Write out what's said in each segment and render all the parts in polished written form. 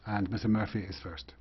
And Mr. Murphy is first.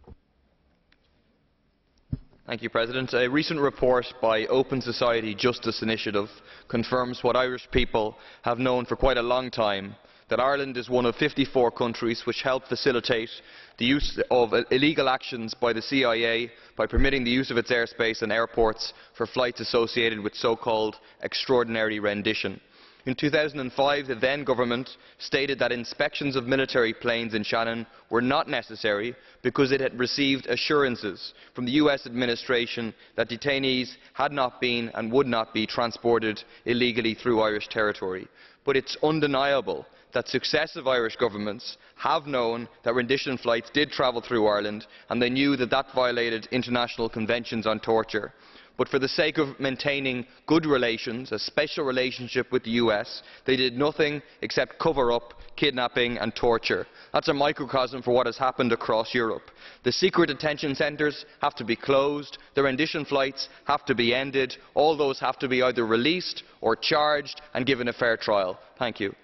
Thank you, President. A recent report by Open Society Justice Initiative confirms what Irish people have known for quite a long time, that Ireland is one of 54 countries which helped facilitate the use of illegal actions by the CIA by permitting the use of its airspace and airports for flights associated with so-called extraordinary rendition. In 2005, the then government stated that inspections of military planes in Shannon were not necessary because it had received assurances from the US administration that detainees had not been and would not be transported illegally through Irish territory. But it's undeniable that successive Irish governments have known that rendition flights did travel through Ireland, and they knew that that violated international conventions on torture. But for the sake of maintaining good relations, a special relationship with the US, they did nothing except cover up kidnapping and torture. That's a microcosm for what has happened across Europe. The secret detention centres have to be closed, the rendition flights have to be ended, all those have to be either released or charged and given a fair trial. Thank you.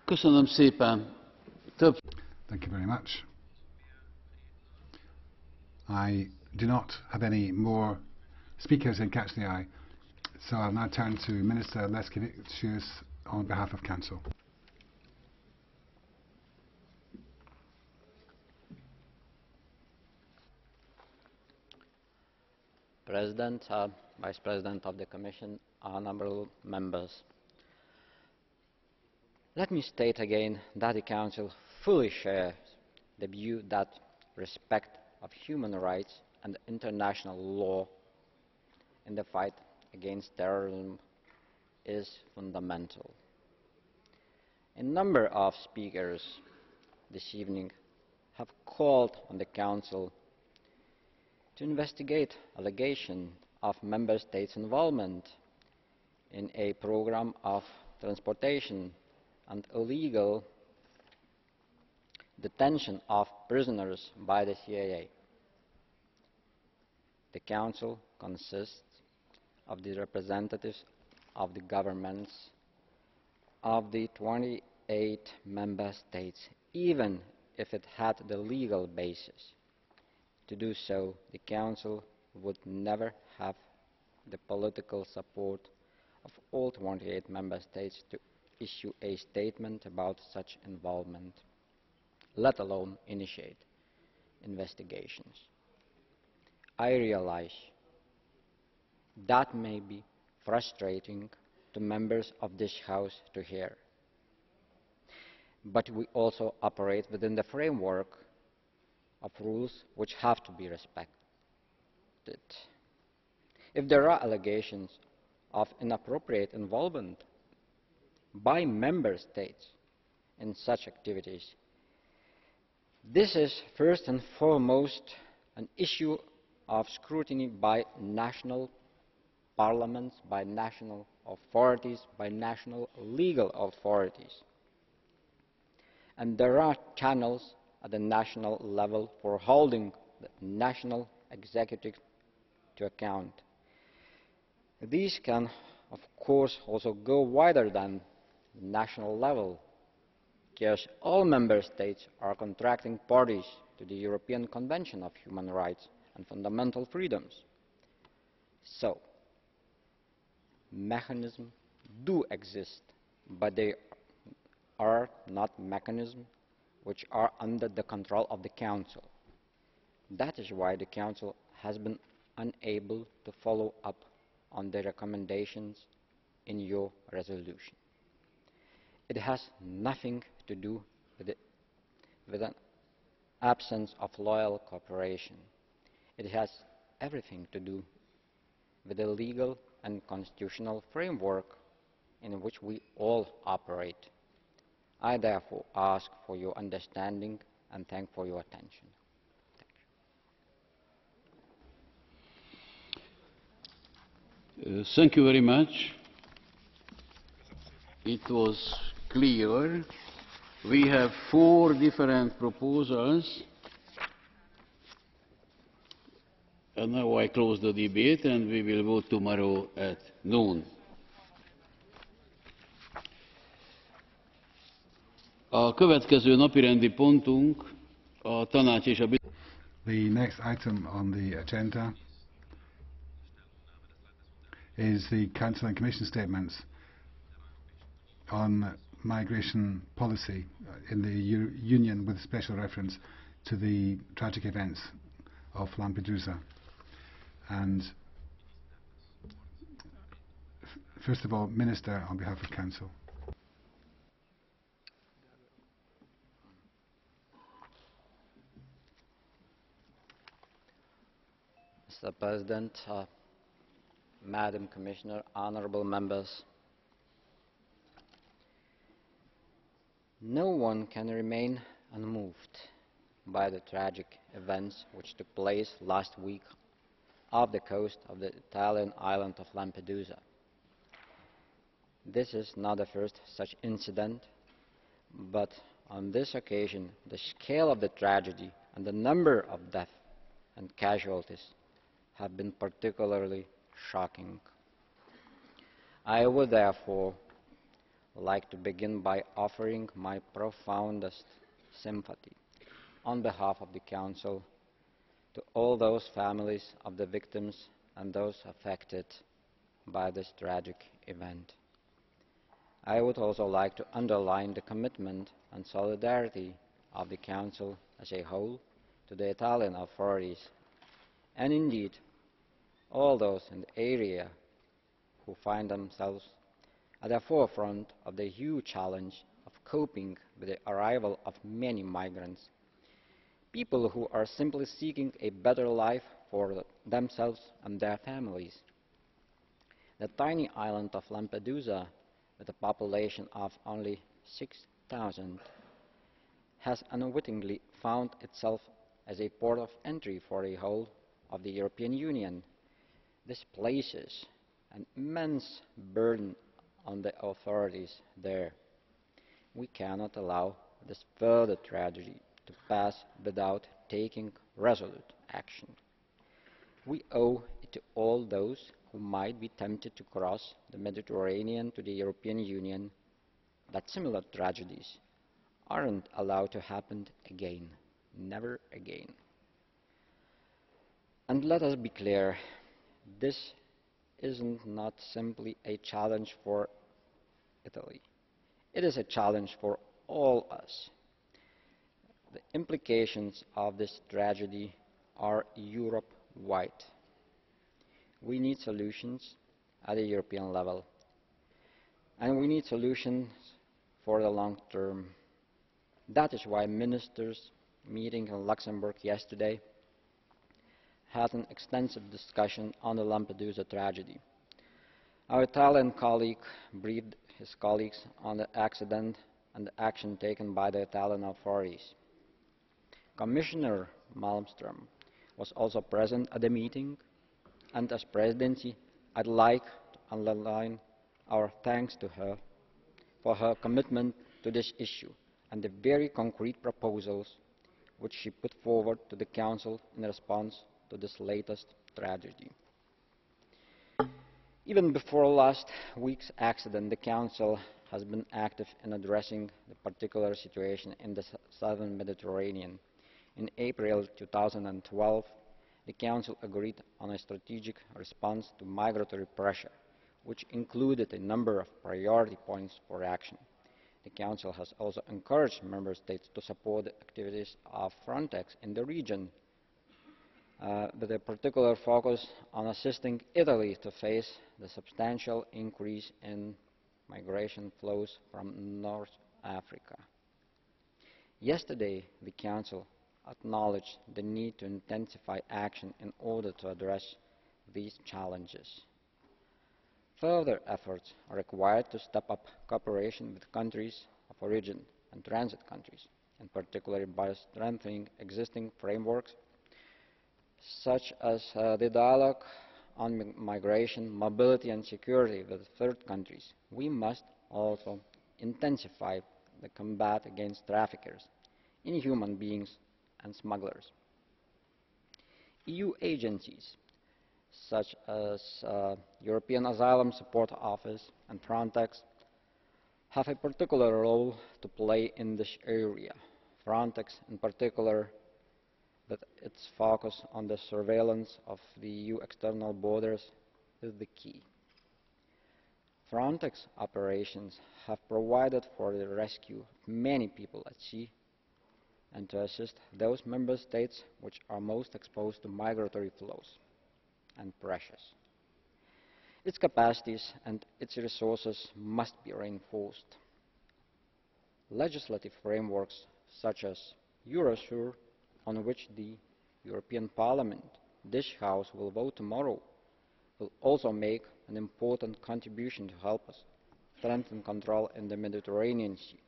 Thank you very much. I do not have any more speakers in Catch the Eye, so I'll now turn to Minister Leskevicius on behalf of Council. President, Vice President of the Commission, honourable members. Let me state again that the Council fully shares the view that respect of human rights and international law in the fight against terrorism is fundamental. A number of speakers this evening have called on the Council to investigate allegations of Member States' involvement in a programme of transportation and illegal detention of prisoners by the CIA. The Council consists of the representatives of the governments of the 28 Member States, even if it had the legal basis to do so. The Council would never have the political support of all 28 Member States to issue a statement about such involvement, let alone initiate investigations. I realize that may be frustrating to members of this House to hear, but we also operate within the framework of rules which have to be respected. If there are allegations of inappropriate involvement by Member States in such activities, this is first and foremost an issue of scrutiny by national parliaments, by national authorities, by national legal authorities. And there are channels at the national level for holding the national executive to account. These can, of course, also go wider than national level, because all Member States are contracting parties to the European Convention of Human Rights and Fundamental Freedoms. So, mechanisms do exist, but they are not mechanisms which are under the control of the Council. That is why the Council has been unable to follow up on the recommendations in your resolution. It has nothing to do with an absence of loyal cooperation. It has everything to do with the legal and constitutional framework in which we all operate. I therefore ask for your understanding and thank for your attention. Thank you very much. It was clear. We have 4 different proposals. And now I close the debate and we will vote tomorrow at noon. A következő napirendi pontunk a tanács és a The next item on the agenda is the Council and Commission statements on migration policy in the Union, with special reference to the tragic events of Lampedusa. And first of all, Minister, on behalf of Council. Mr. President, Madam Commissioner, honorable members, no one can remain unmoved by the tragic events which took place last week off the coast of the Italian island of Lampedusa. This is not the first such incident, but on this occasion the scale of the tragedy and the number of deaths and casualties have been particularly shocking. I would therefore like to begin by offering my profoundest sympathy on behalf of the Council to all those families of the victims and those affected by this tragic event. I would also like to underline the commitment and solidarity of the Council as a whole to the Italian authorities, and indeed all those in the area who find themselves at the forefront of the huge challenge of coping with the arrival of many migrants, people who are simply seeking a better life for themselves and their families. The tiny island of Lampedusa, with a population of only 6,000, has unwittingly found itself as a port of entry for the whole of the European Union. This places an immense burden on the authorities there. We cannot allow this further tragedy to pass without taking resolute action. We owe it to all those who might be tempted to cross the Mediterranean to the European Union that similar tragedies aren't allowed to happen again, never again. And let us be clear, this is not simply a challenge for Italy. It is a challenge for all us. The implications of this tragedy are Europe-wide. We need solutions at a European level, and we need solutions for the long term. That is why ministers meeting in Luxembourg yesterday had an extensive discussion on the Lampedusa tragedy. Our Italian colleague briefed his colleagues on the accident and the action taken by the Italian authorities. Commissioner Malmström was also present at the meeting, and as Presidency, I'd like to underline our thanks to her for her commitment to this issue and the very concrete proposals which she put forward to the Council in response to this latest tragedy. Even before last week's accident, the Council has been active in addressing the particular situation in the southern Mediterranean. In April 2012, the Council agreed on a strategic response to migratory pressure, which included a number of priority points for action. The Council has also encouraged Member States to support the activities of Frontex in the region, with a particular focus on assisting Italy to face the substantial increase in migration flows from North Africa. Yesterday, the Council acknowledged the need to intensify action in order to address these challenges. Further efforts are required to step up cooperation with countries of origin and transit countries, in particular by strengthening existing frameworks such as the dialogue on migration, mobility and security with third countries. We must also intensify the combat against traffickers in human beings and smugglers. EU agencies such as European Asylum Support Office and Frontex have a particular role to play in this area. Frontex, in particular, that its focus on the surveillance of the EU external borders is the key. Frontex operations have provided for the rescue of many people at sea and to assist those member states which are most exposed to migratory flows and pressures. Its capacities and its resources must be reinforced. Legislative frameworks such as Eurosur, on which the European Parliament, this House, will vote tomorrow, will also make an important contribution to help us strengthen control in the Mediterranean Sea.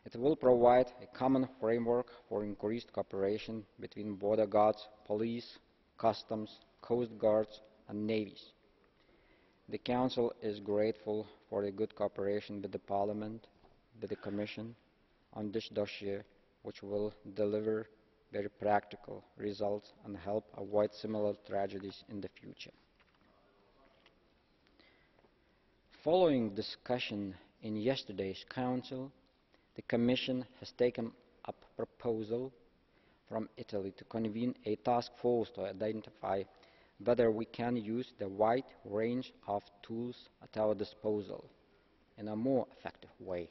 It will provide a common framework for increased cooperation between border guards, police, customs, coast guards and navies. The Council is grateful for the good cooperation with the Parliament, with the Commission on this dossier, which will deliver very practical results and help avoid similar tragedies in the future. Following discussion in yesterday's Council, the Commission has taken up a proposal from Italy to convene a task force to identify whether we can use the wide range of tools at our disposal in a more effective way.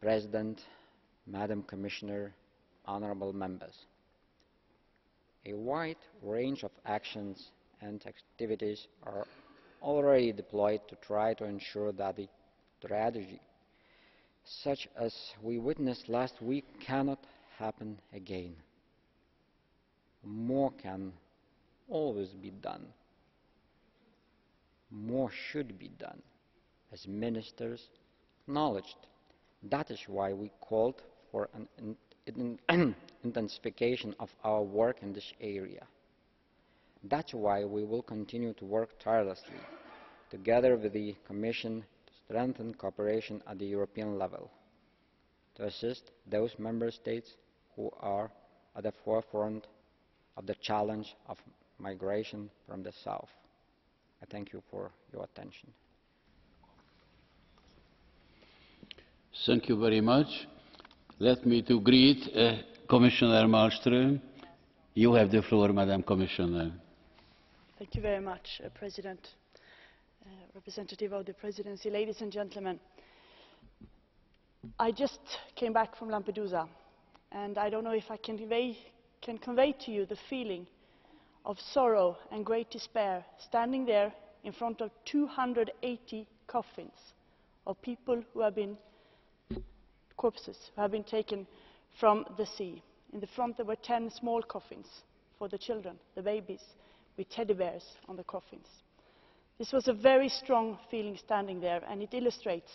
President, Madam Commissioner, honourable members, a wide range of actions and activities are already deployed to try to ensure that the tragedy such as we witnessed last week cannot happen again. More can always be done. More should be done, as ministers acknowledged. That is why we called for an intensification of our work in this area. That's why we will continue to work tirelessly, together with the Commission, to strengthen cooperation at the European level, to assist those Member States who are at the forefront of the challenge of migration from the South. I thank you for your attention. Thank you very much. Let me to greet Commissioner Malmström. You have the floor, Madam Commissioner. Thank you very much, President, representative of the Presidency, ladies and gentlemen. I just came back from Lampedusa, and I don't know if I can convey to you the feeling of sorrow and great despair standing there in front of 280 coffins of people who have been corpses, who have been taken from the sea. In the front there were 10 small coffins for the children, the babies, with teddy bears on the coffins. This was a very strong feeling standing there, and it illustrates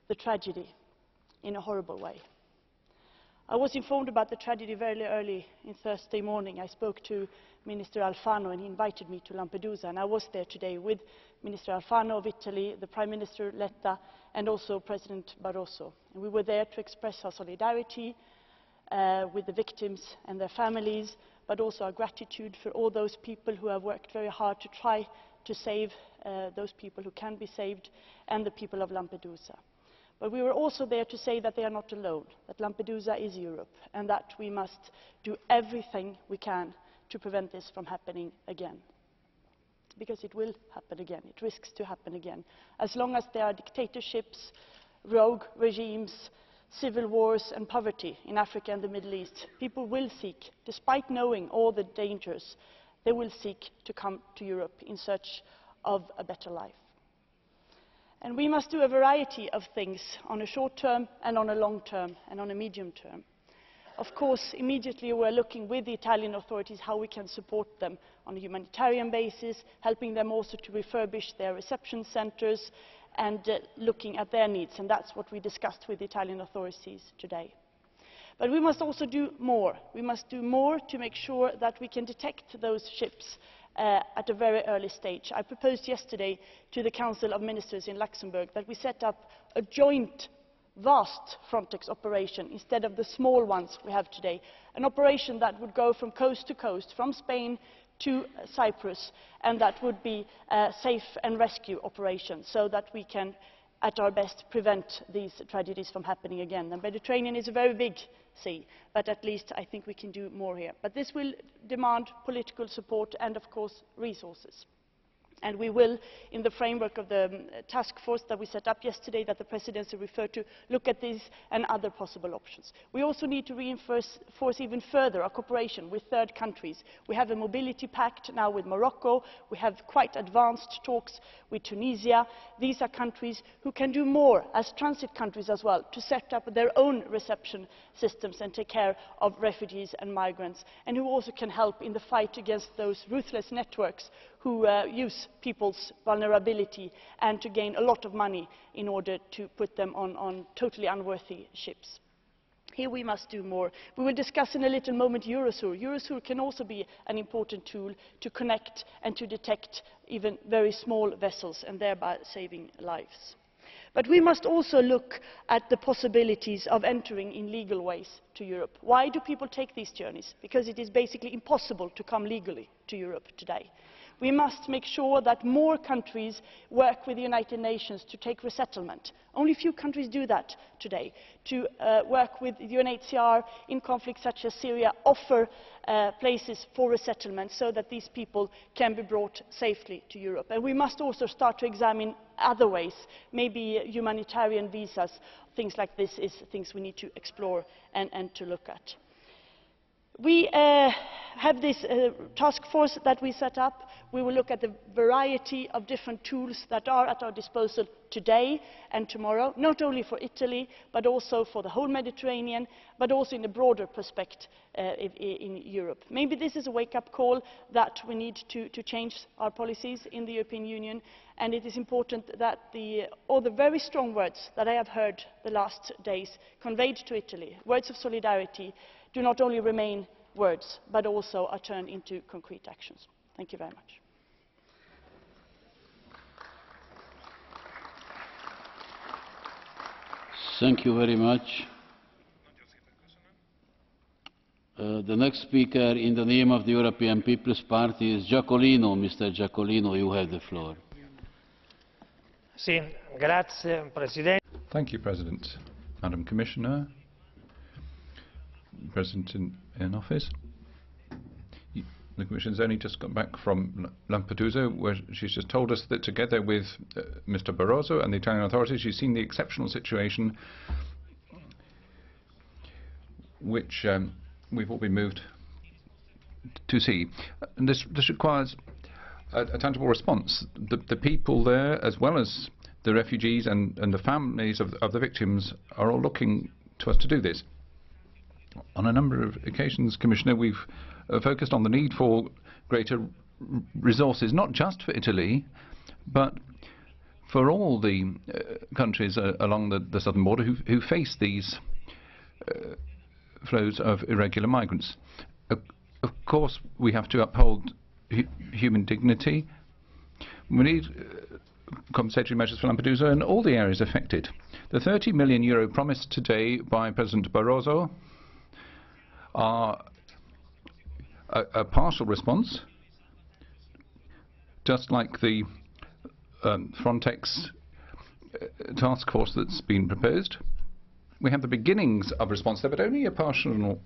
the tragedy in a horrible way. I was informed about the tragedy very early on Thursday morning. I spoke to Minister Alfano and he invited me to Lampedusa, and I was there today with Minister Alfano of Italy, the Prime Minister Letta and also President Barroso. And we were there to express our solidarity with the victims and their families, but also our gratitude for all those people who have worked very hard to try to save those people who can be saved and the people of Lampedusa. But we were also there to say that they are not alone, that Lampedusa is Europe, and that we must do everything we can to prevent this from happening again. Because it will happen again, it risks to happen again. As long as there are dictatorships, rogue regimes, civil wars and poverty in Africa and the Middle East, people will seek, despite knowing all the dangers, they will seek to come to Europe in search of a better life. And we must do a variety of things on a short term and on a long term and on a medium term. Of course, immediately we are looking with the Italian authorities how we can support them on a humanitarian basis, helping them also to refurbish their reception centres and looking at their needs, and that's what we discussed with the Italian authorities today. But we must also do more. We must do more to make sure that we can detect those ships at a very early stage. I proposed yesterday to the Council of Ministers in Luxembourg that we set up a joint vast Frontex operation instead of the small ones we have today, an operation that would go from coast to coast, from Spain to Cyprus, and that would be a safe and rescue operation, so that we can at our best, prevent these tragedies from happening again. The Mediterranean is a very big sea, but at least I think we can do more here. But this will demand political support and, of course, resources. And we will, in the framework of the task force that we set up yesterday, that the Presidency referred to, look at these and other possible options. We also need to reinforce even further our cooperation with third countries. We have a mobility pact now with Morocco. We have quite advanced talks with Tunisia. These are countries who can do more as transit countries as well, to set up their own reception systems and take care of refugees and migrants, and who also can help in the fight against those ruthless networks who use people's vulnerability and to gain a lot of money in order to put them on totally unworthy ships. Here we must do more. We will discuss in a little moment Eurosur. Eurosur can also be an important tool to connect and to detect even very small vessels and thereby saving lives. But we must also look at the possibilities of entering in legal ways to Europe. Why do people take these journeys? Because it is basically impossible to come legally to Europe today. We must make sure that more countries work with the United Nations to take resettlement. Only a few countries do that today. To work with the UNHCR in conflicts such as Syria, offer places for resettlement so that these people can be brought safely to Europe. And we must also start to examine other ways, maybe humanitarian visas. Things like this is things we need to explore and to look at. We have this task force that we set up. We will look at the variety of different tools that are at our disposal today and tomorrow, not only for Italy, but also for the whole Mediterranean, but also in a broader perspective in Europe. Maybe this is a wake-up call that we need to change our policies in the European Union, and it is important that all the very strong words that I have heard the last days conveyed to Italy, words of solidarity, do not only remain words, but also are turned into concrete actions. Thank you very much. Thank you very much. The next speaker in the name of the European People's Party is Giacolino. Mr. Giacolino, you have the floor. Sì, grazie, Presidente. Thank you, President. Madam Commissioner, President in office. The Commission has only just got back from Lampedusa, where she's just told us that together with Mr. Barroso and the Italian authorities, she's seen the exceptional situation which we've all been moved to see. And this requires a tangible response. The people there, as well as the refugees and the families of the victims, are all looking to us to do this. On a number of occasions, Commissioner, we've focused on the need for greater resources, not just for Italy, but for all the countries along the southern border who face these flows of irregular migrants. Of course, we have to uphold human dignity. We need compensatory measures for Lampedusa and all the areas affected. The €30 million promised today by President Barroso are a partial response, just like the Frontex task force that's been proposed. We have the beginnings of response there, but only a partial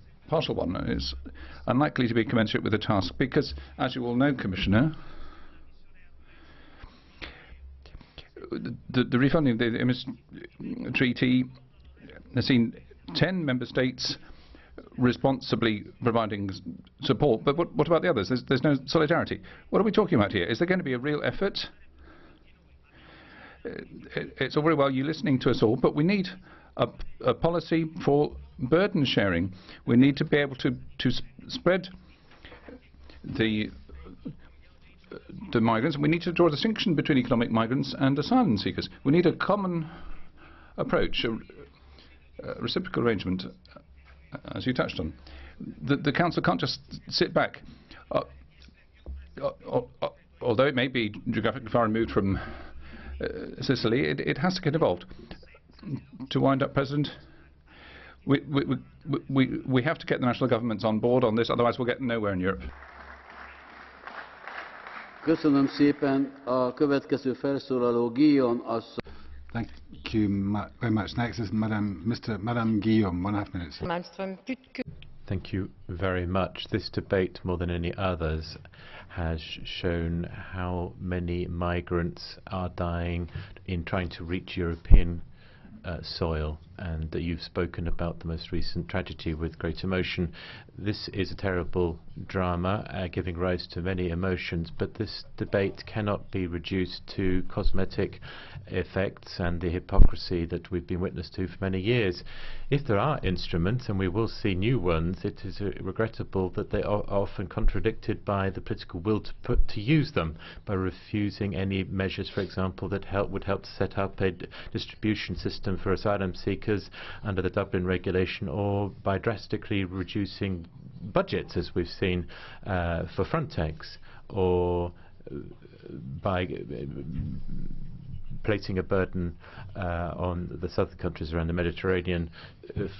one. Is unlikely to be commensurate with the task because, as you all know, Commissioner, the refunding of the treaty has seen 10 member states responsibly providing support, but what about the others? There's no solidarity. What are we talking about here? Is there going to be a real effort? It's all very well you listening to us all, but we need a policy for burden sharing. We need to be able to spread the migrants. We need to draw a distinction between economic migrants and asylum seekers. We need a common approach, a reciprocal arrangement, as you touched on. The Council can't just sit back. Although it may be geographically far removed from Sicily, it has to get involved. To wind up, President, we have to get the national governments on board on this, otherwise we'll get nowhere in Europe. Köszönöm szépen. A következő felszólaló Guillaume asszony. Thank you very much. Next is Madame Guillaume, 1.5 minutes. Thank you very much. This debate, more than any others, has shown how many migrants are dying in trying to reach European soil, and you've spoken about the most recent tragedy with great emotion. This is a terrible drama, giving rise to many emotions, but this debate cannot be reduced to cosmetic effects and the hypocrisy that we've been witness to for many years. If there are instruments, and we will see new ones, it is regrettable that they are often contradicted by the political will to use them, by refusing any measures, for example, that would help to set up a distribution system for asylum seekers under the Dublin regulation, or by drastically reducing budgets, as we've seen for Frontex, or by placing a burden on the southern countries around the Mediterranean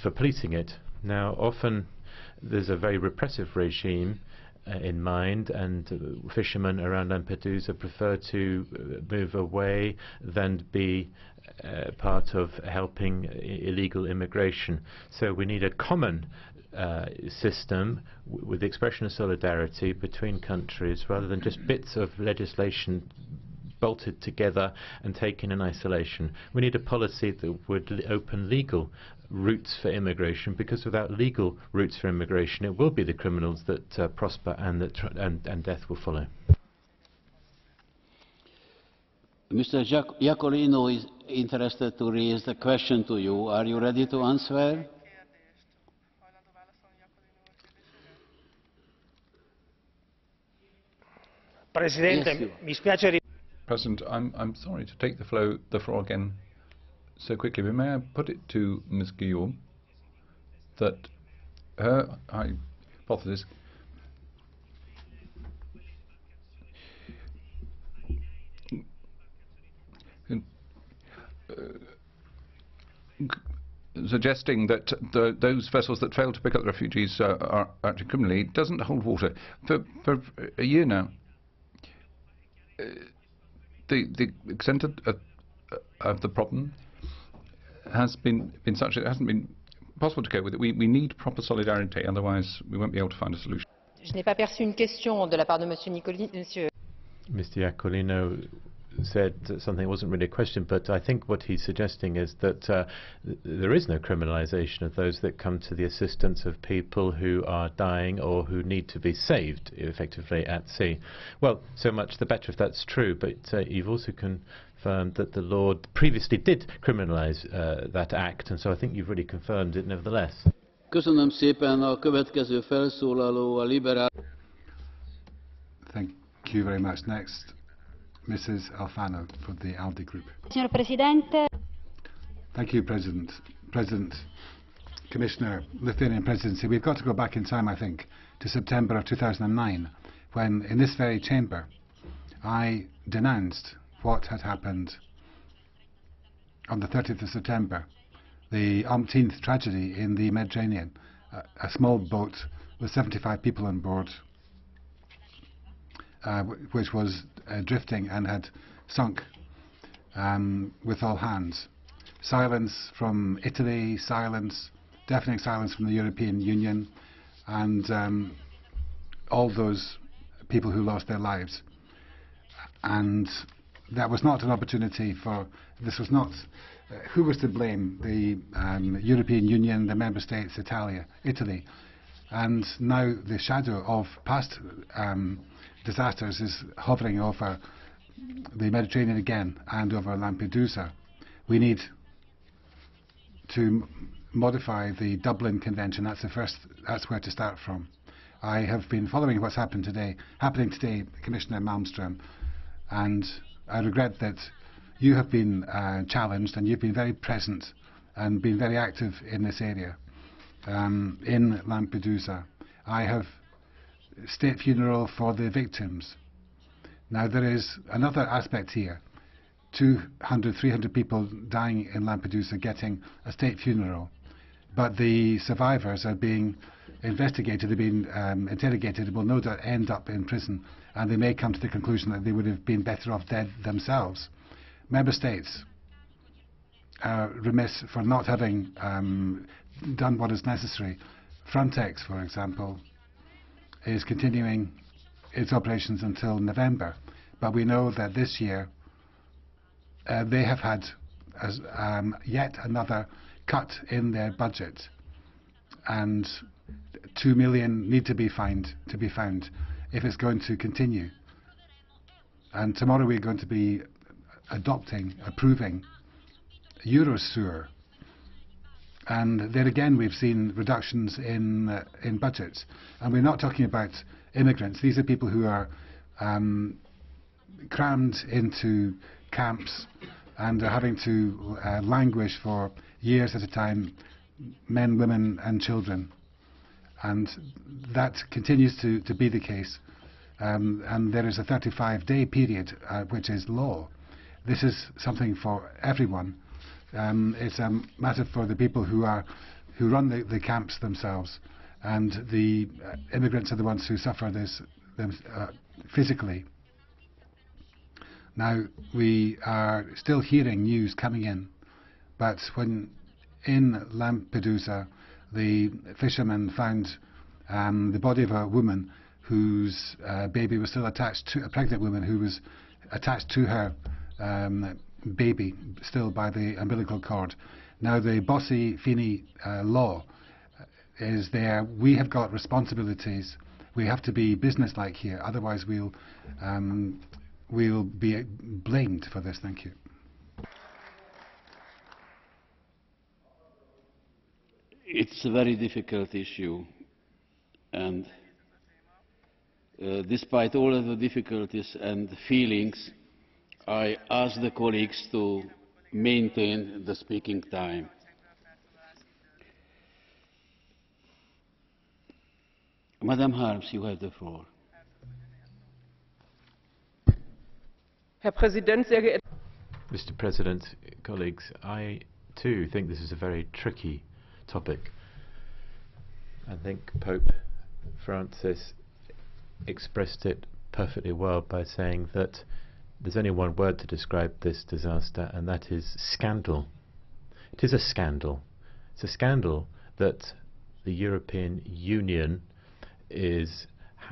for policing it. Now, often there's a very repressive regime in mind, and fishermen around Lampedusa prefer to move away than be part of helping illegal immigration. So we need a common system with the expression of solidarity between countries, rather than just bits of legislation bolted together and taken in isolation. We need a policy that would open legal routes for immigration, because without legal routes for immigration, it will be the criminals that prosper and that death will follow. Mr. Iacolino is interested to raise the question to you. Are you ready to answer? Presidente, mi spiace. President, I'm sorry to take the floor again so quickly, but may I put it to Ms. Guillaume that her hypothesis suggesting that those vessels that fail to pick up the refugees are actually criminally doesn't hold water. For a year now, the extent of the problem has been such that it hasn't been possible to cope with it. We need proper solidarity, otherwise we won't be able to find a solution. Je n'ai pas perçu une question de la part de Monsieur Mr. Iacolino said something that wasn't really a question, but I think what he's suggesting is that there is no criminalisation of those that come to the assistance of people who are dying or who need to be saved, effectively, at sea. Well, so much the better if that's true, but you've also confirmed that the law previously did criminalise that act, and so I think you've really confirmed it nevertheless. Köszönöm szépen. A következő felszólaló a liberál. Thank you very much. Next, Mrs. Alfano for the ALDE group. Signor Presidente. Thank you, President. Commissioner, Lithuanian presidency. We've got to go back in time, I think, to September of 2009, when in this very chamber I denounced what had happened on the 30th of September, the umpteenth tragedy in the Mediterranean. A small boat with 75 people on board, which was drifting and had sunk with all hands. Silence from Italy, deafening silence from the European Union, and all those people who lost their lives. And that was not an opportunity for, this was not, who was to blame? The European Union, the member states, Italy. And now the shadow of past disasters is hovering over the Mediterranean again and over Lampedusa. We need to modify the Dublin Convention. That's where to start from. I have been following what's happening today, Commissioner Malmström, and I regret that you have been challenged, and you've been very present and been very active in this area. In Lampedusa, I have state funeral for the victims. Now there is another aspect here. 200, 300 people dying in Lampedusa getting a state funeral, but the survivors are being investigated, they're being interrogated, will no doubt end up in prison, and they may come to the conclusion that they would have been better off dead themselves. Member states, remiss for not having done what is necessary. Frontex, for example, is continuing its operations until November, but we know that this year they have had yet another cut in their budget, and 2 million need to be found if it's going to continue. And tomorrow we're going to be approving Eurosur, and there again we've seen reductions in budgets, and we're not talking about immigrants. These are people who are crammed into camps and are having to languish for years at a time, men, women and children, and that continues to be the case, and there is a 35-day period which is law. This is something for everyone. It's a matter for the people who run the camps themselves, and the immigrants are the ones who suffer this physically. Now, we are still hearing news coming in, but when in Lampedusa the fishermen found the body of a woman whose baby was still attached to, a pregnant woman who was attached to her baby still by the umbilical cord. Now the Bossi Fini law is there. We have got responsibilities. We have to be businesslike here, otherwise we'll be blamed for this. Thank you. It's a very difficult issue, and despite all of the difficulties and feelings, I ask the colleagues to maintain the speaking time. Madam Harms, you have the floor. Herr Präsident, sehr geehrte Mr. President, colleagues, I too think this is a very tricky topic. I think Pope Francis expressed it perfectly well by saying that there's only one word to describe this disaster, and that is scandal. It is a scandal. It's a scandal that the European Union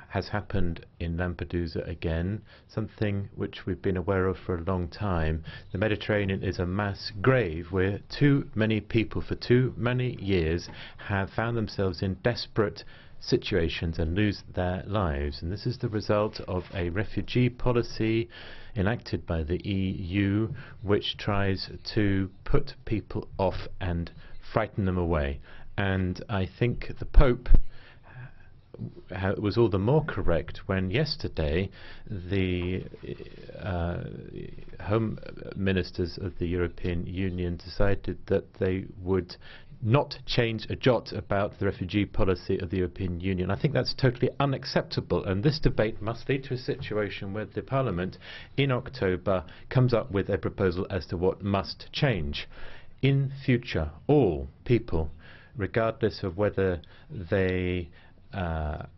has happened in Lampedusa again, something which we've been aware of for a long time. The Mediterranean is a mass grave where too many people for too many years have found themselves in desperate situations and lose their lives, and this is the result of a refugee policy enacted by the EU which tries to put people off and frighten them away. And I think the Pope was all the more correct when yesterday the Home Ministers of the European Union decided that they would not change a jot about the refugee policy of the European Union. I think that's totally unacceptable, and this debate must lead to a situation where the Parliament in October comes up with a proposal as to what must change. In future, all people, regardless of whether they're part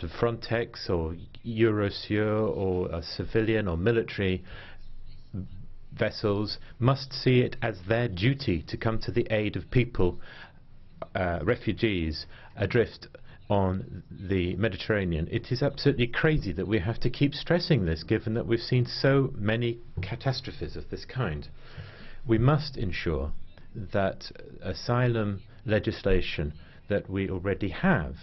of Frontex or Eurosur or a civilian or military vessels, must see it as their duty to come to the aid of people, refugees, adrift on the Mediterranean. It is absolutely crazy that we have to keep stressing this, given that we've seen so many catastrophes of this kind. We must ensure that asylum legislation that we already have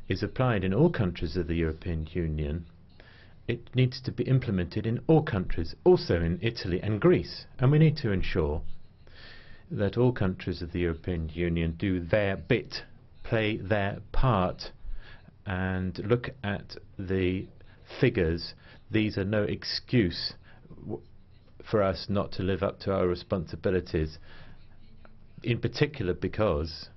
is applied in all countries of the European Union. It needs to be implemented in all countries, also in Italy and Greece, and we need to ensure that all countries of the European Union do their bit, play their part, and look at the figures. These are no excuse for us not to live up to our responsibilities, in particular because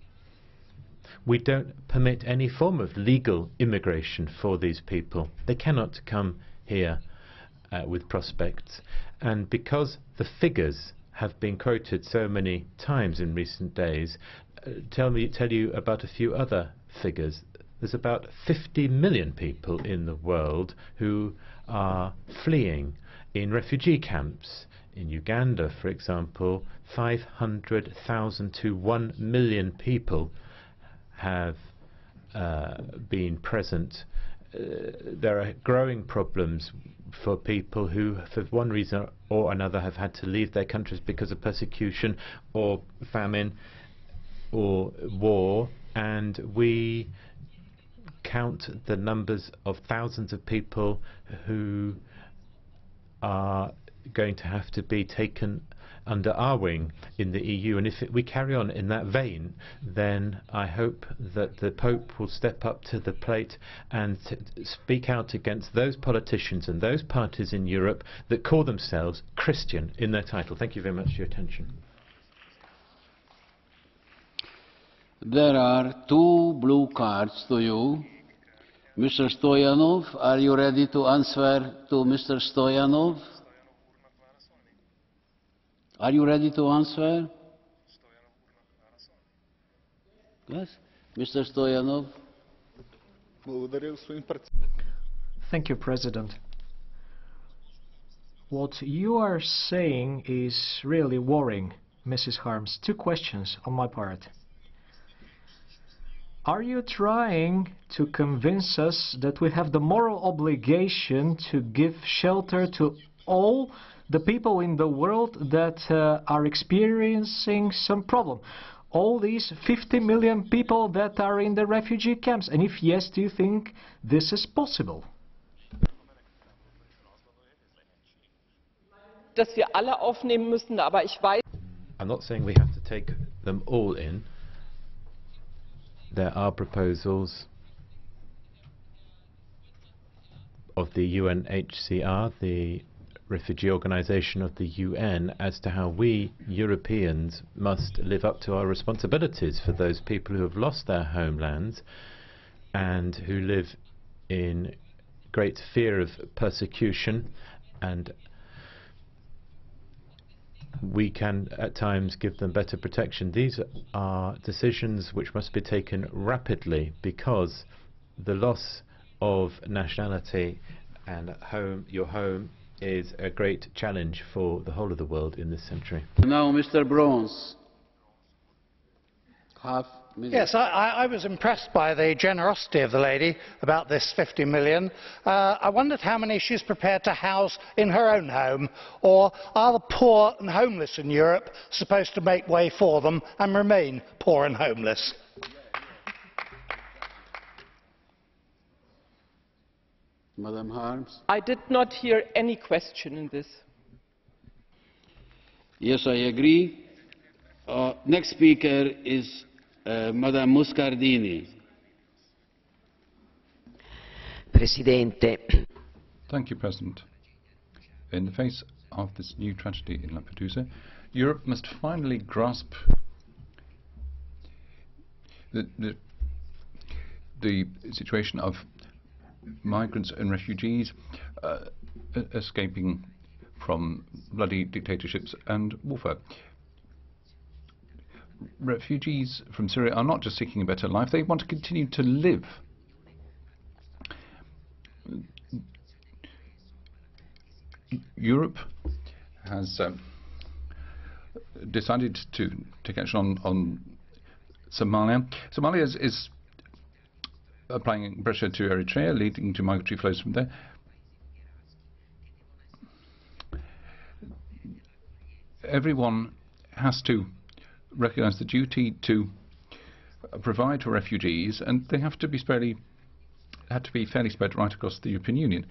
we don't permit any form of legal immigration for these people. They cannot come here with prospects, and because the figures have been quoted so many times in recent days, tell you about a few other figures. There's about 50 million people in the world who are fleeing in refugee camps In Uganda, for example, 500,000 to 1 million people have been present. There are growing problems for people who, for one reason or another, have had to leave their countries because of persecution or famine or war, and we count the numbers of thousands of people who are going to have to be taken under our wing in the EU. And if we carry on in that vein, then I hope that the Pope will step up to the plate and speak out against those politicians and those parties in Europe that call themselves Christian in their title. Thank you very much for your attention. There are 2 blue cards to you. Mr. Stoyanov, are you ready to answer to Mr. Stoyanov? Are you ready to answer? Yes? Mr. Stoyanov? Thank you, President. What you are saying is really worrying, Mrs. Harms. 2 questions on my part. Are you trying to convince us that we have the moral obligation to give shelter to all the people in the world that are experiencing some problem? All these 50 million people that are in the refugee camps? And if yes, do you think this is possible? Dass wir alle aufnehmen müssen, aber ich weiß. I'm not saying we have to take them all in. There are proposals of the UNHCR, the refugee organization of the UN, as to how we Europeans must live up to our responsibilities for those people who have lost their homelands and who live in great fear of persecution, and we can at times give them better protection. These are decisions which must be taken rapidly, because the loss of nationality and your home is a great challenge for the whole of the world in this century. Now, Mr. Brons. Yes, I was impressed by the generosity of the lady about this 50 million. I wondered how many she's prepared to house in her own home, or are the poor and homeless in Europe supposed to make way for them and remain poor and homeless? Madam Harms? I did not hear any question in this. Yes, I agree. Next speaker is Madam Muscardini. Presidente. Thank you, President. In the face of this new tragedy in Lampedusa, Europe must finally grasp the situation of migrants and refugees escaping from bloody dictatorships and warfare. Refugees from Syria are not just seeking a better life, they want to continue to live. Europe has decided to take action on Somalia. Somalia is applying pressure to Eritrea, leading to migratory flows from there. Everyone has to recognise the duty to provide for refugees, and they have to be fairly spread right across the European Union.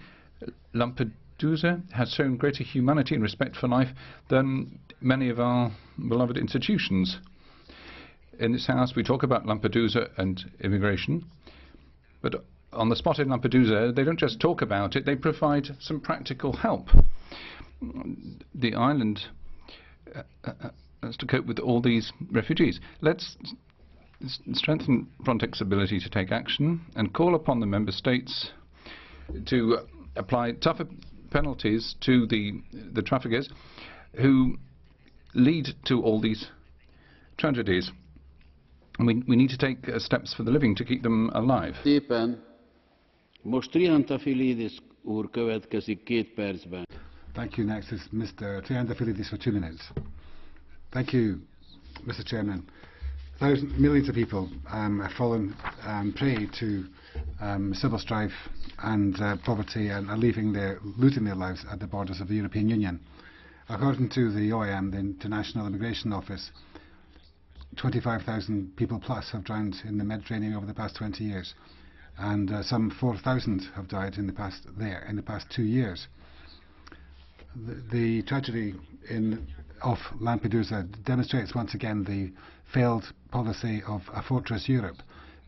Lampedusa has shown greater humanity and respect for life than many of our beloved institutions. In this House, we talk about Lampedusa and immigration, but on the spot in Lampedusa, they don't just talk about it, they provide some practical help. The island has to cope with all these refugees. Let's strengthen Frontex's ability to take action and call upon the member states to apply tougher penalties to the traffickers who lead to all these tragedies. We need to take steps for the living to keep them alive. Thank you. Next is Mr. Triantafylidis for 2 minutes. Thank you, Mr. Chairman. Millions of people have fallen prey to civil strife and poverty and are losing their lives at the borders of the European Union. According to the OIM, the International Immigration Office, 25,000 people plus have drowned in the Mediterranean over the past 20 years, and some 4,000 have died in the past 2 years. The tragedy of Lampedusa demonstrates once again the failed policy of a fortress Europe,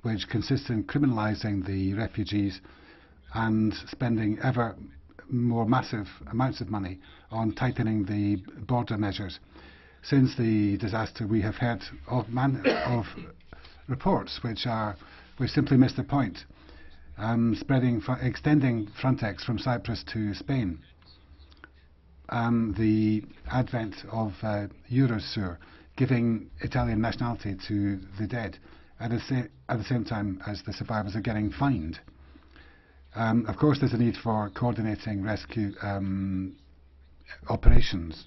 which consists in criminalising the refugees and spending ever more massive amounts of money on tightening the border measures. Since the disaster, we have heard of reports which simply miss the point, extending Frontex from Cyprus to Spain. The advent of Eurosur, giving Italian nationality to the dead at the same time as the survivors are getting fined. Of course, there's a need for coordinating rescue operations,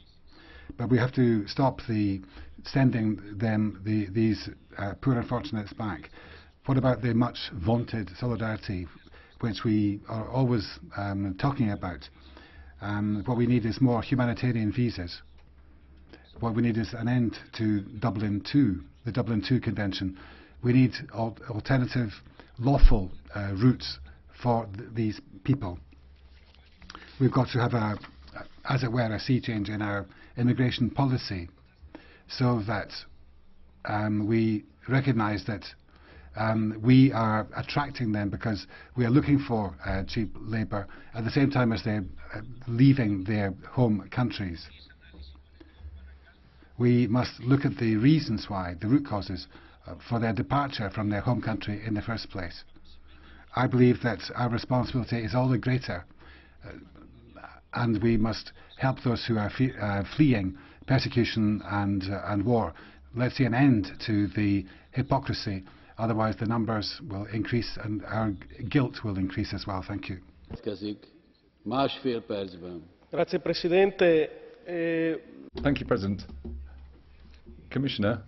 but we have to stop sending these poor unfortunates back. What about the much vaunted solidarity, which we are always talking about? What we need is more humanitarian visas. What we need is an end to the Dublin II Convention. We need alternative, lawful routes for these people. We've got to have as it were, a sea change in our immigration policy, so that we recognise that we are attracting them because we are looking for cheap labour at the same time as they're leaving their home countries. We must look at the reasons why, the root causes for their departure from their home country in the first place. I believe that our responsibility is all the greater, and we must help those who are fleeing persecution and war. Let's see an end to the hypocrisy, otherwise the numbers will increase and our guilt will increase as well. Thank you. Grazie Presidente. Thank you, President. Commissioner,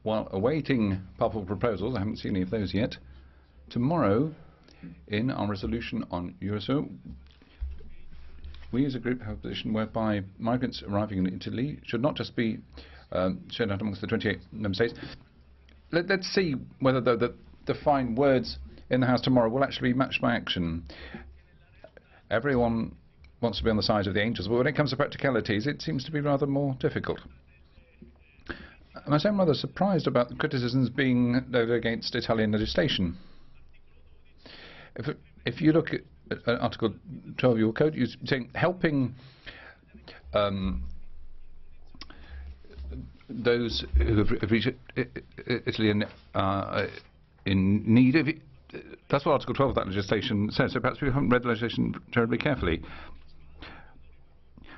while awaiting powerful proposals, I haven't seen any of those yet, tomorrow in our resolution on Eurosur, we as a group have a position whereby migrants arriving in Italy should not just be shared out amongst the 28 member states. Let's see whether the fine words in the House tomorrow will actually be matched by action. Everyone wants to be on the side of the angels, but when it comes to practicalities, it seems to be rather more difficult. I must say I'm rather surprised about the criticisms being leveled against Italian legislation. If you look at Article 12 of your code, you're saying helping those who have reached Italy in need. That's what Article 12 of that legislation says, so perhaps we haven't read the legislation terribly carefully.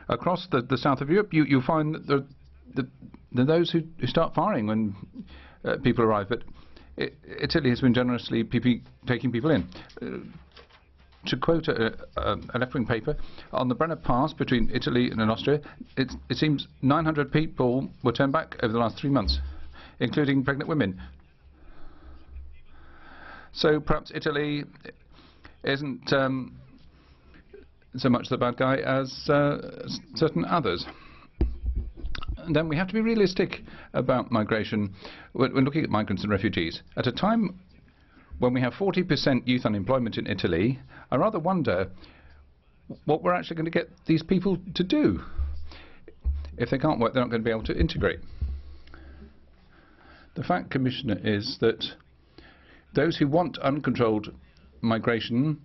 Across the south of Europe, you find that there are those who start firing when people arrive, but Italy has been generously taking people in. To quote a left-wing paper, on the Brenner Pass between Italy and Austria, it seems 900 people were turned back over the last 3 months, including pregnant women. So perhaps Italy isn't so much the bad guy as certain others. And then we have to be realistic about migration when looking at migrants and refugees. At a time when we have 40% youth unemployment in Italy, I rather wonder what we're actually going to get these people to do. If they can't work, they're not going to be able to integrate. The fact, Commissioner, is that those who want uncontrolled migration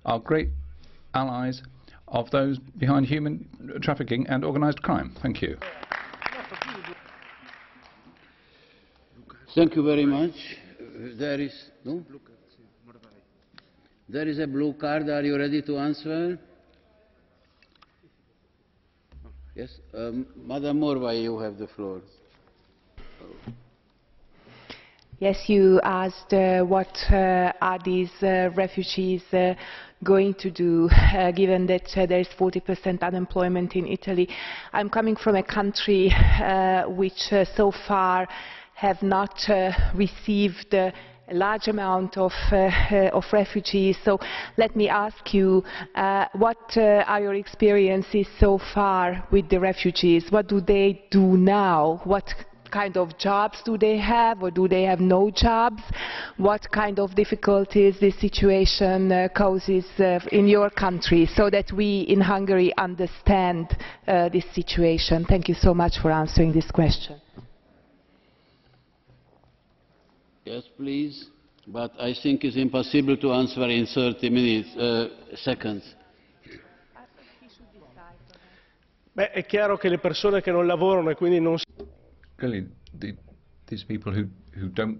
are great allies of those behind human trafficking and organised crime. Thank you. Thank you very much. There is a blue card. Are you ready to answer? Yes, Madam Morvai, you have the floor. Yes, you asked what are these refugees going to do, given that there is 40% unemployment in Italy. I'm coming from a country which so far have not received a large amount of refugees. So let me ask you, what are your experiences so far with the refugees? What do they do now? What kind of jobs do they have, or do they have no jobs? What kind of difficulties this situation causes in your country, so that we in Hungary understand this situation? Thank you so much for answering this question. Yes, please. But I think it's impossible to answer in 30 seconds. Beh, è chiaro che le persone che non lavorano e quindi non si... Clearly, these people who don't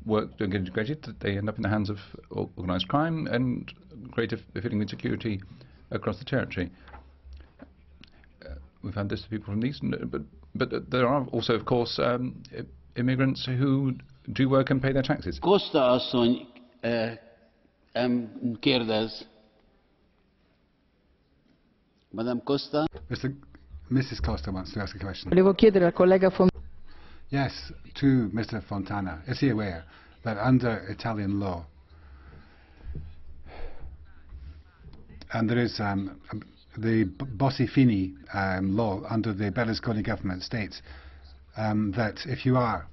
work, don't get integrated, they end up in the hands of organised crime and greater feeling of insecurity across the territory. We've had this to people from the East, but there are also, of course, immigrants who do work and pay their taxes. Costa asszony kérdez. Madame Costa. Mrs. Costa wants to ask a question. Volevo chiedere al collega Yes, to Mr. Fontana. Is he aware that under Italian law, and there is the Bossi-Fini law under the Berlusconi government states that if you are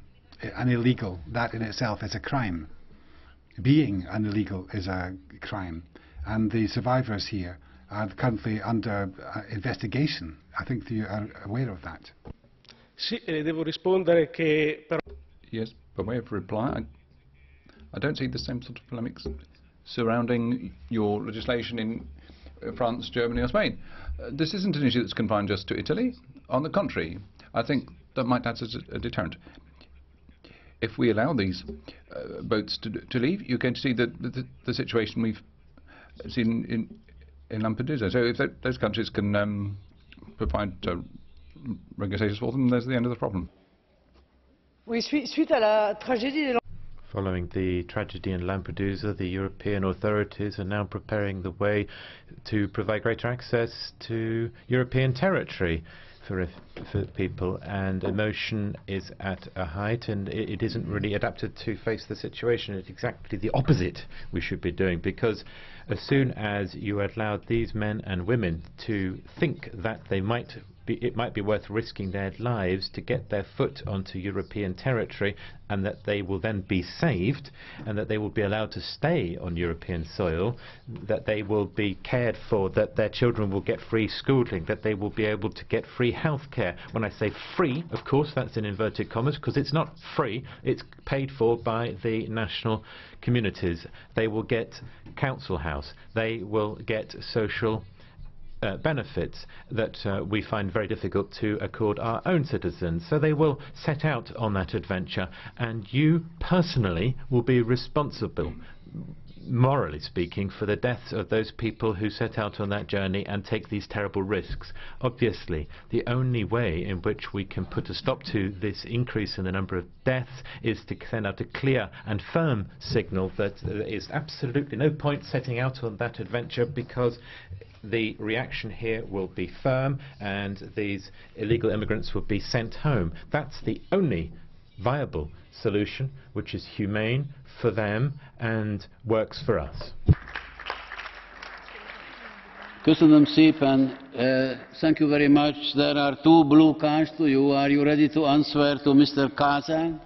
an illegal, that in itself is a crime. Being an illegal is a crime. And the survivors here are currently under investigation. I think you are aware of that. Sì, devo rispondere che però... Yes, by way of reply, I don't see the same sort of polemics surrounding your legislation in France, Germany or Spain. This isn't an issue that's confined just to Italy. On the contrary, I think that might act as a deterrent. If we allow these boats to leave, you're going to see the situation we've seen in Lampedusa. So if those countries can provide regulations for them, there's the end of the problem. Following the tragedy in Lampedusa, the European authorities are now preparing the way to provide greater access to European territory for people, and emotion is at a height, and it isn't really adapted to face the situation. It's exactly the opposite we should be doing, because as soon as you allow these men and women to think that it might be worth risking their lives to get their foot onto European territory, and that they will then be saved, and that they will be allowed to stay on European soil, that they will be cared for, that their children will get free schooling, that they will be able to get free health care. When I say free, of course, that's in inverted commas, because it's not free, it's paid for by the national communities. They will get council house, they will get social benefits that we find very difficult to accord our own citizens. So they will set out on that adventure, and you personally will be responsible, morally speaking, for the deaths of those people who set out on that journey and take these terrible risks. Obviously, the only way in which we can put a stop to this increase in the number of deaths is to send out a clear and firm signal that there is absolutely no point setting out on that adventure, because the reaction here will be firm and these illegal immigrants will be sent home. That's the only viable solution, which is humane for them and works for us. Köszönöm szépen. Thank you very much. There are two blue cards to you. Are you ready to answer to Mr. Casa?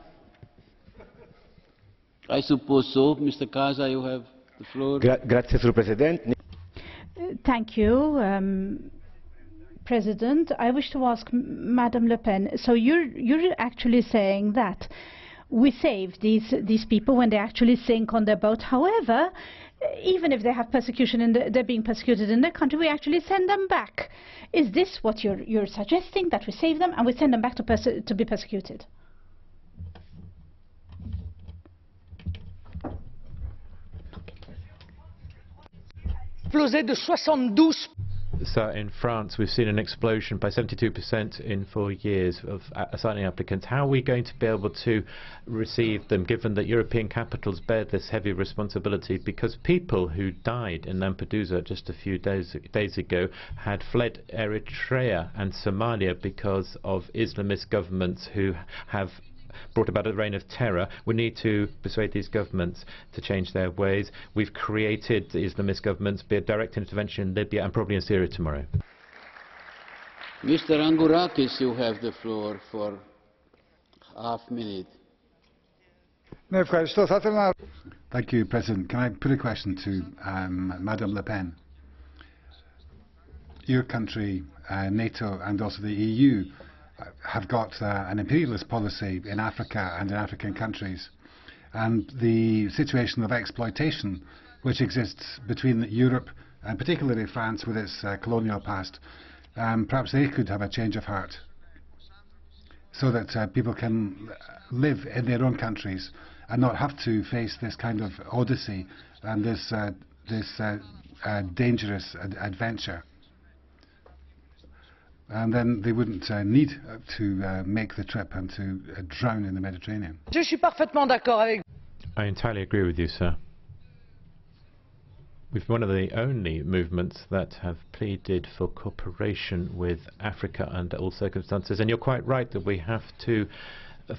I suppose so. Mr. Casa, you have the floor. Grazie, Sir President. Thank you, President. I wish to ask Madame Le Pen, so you're actually saying that we save these people when they actually sink on their boat. However, even if they have persecution and they're being persecuted in their country, we actually send them back. Is this what you're suggesting, that we save them and we send them back to be persecuted? Explosé de 72. So in France, we've seen an explosion by 72% in 4 years of asylum applicants. How are we going to be able to receive them, given that European capitals bear this heavy responsibility? Because people who died in Lampedusa just a few days ago had fled Eritrea and Somalia because of Islamist governments who have brought about a reign of terror. We need to persuade these governments to change their ways. We've created the Islamist governments, be a direct intervention in Libya and probably in Syria tomorrow. Mr. Angourakis, you have the floor for half a minute. Thank you, President. Can I put a question to Madame Le Pen? Your country, NATO and also the EU have got an imperialist policy in Africa and in African countries, and the situation of exploitation which exists between Europe and particularly France with its colonial past, perhaps they could have a change of heart so that people can live in their own countries and not have to face this kind of odyssey and this dangerous adventure. And then they wouldn't need to make the trip and to drown in the Mediterranean. I entirely agree with you, sir. We're one of the only movements that have pleaded for cooperation with Africa under all circumstances. And you're quite right that we have to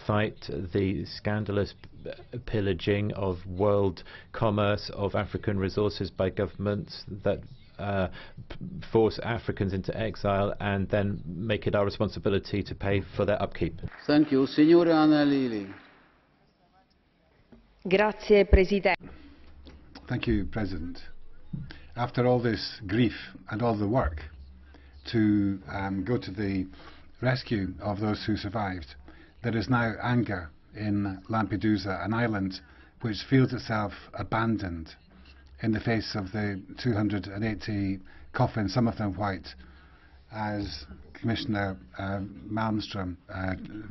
fight the scandalous pillaging of world commerce, of African resources by governments that force Africans into exile and then make it our responsibility to pay for their upkeep. Thank you. Signora Anna. Grazie, Presidente. Thank you, President. After all this grief and all the work to go to the rescue of those who survived, there is now anger in Lampedusa, an island which feels itself abandoned in the face of the 280 coffins, some of them white, as Commissioner Malmström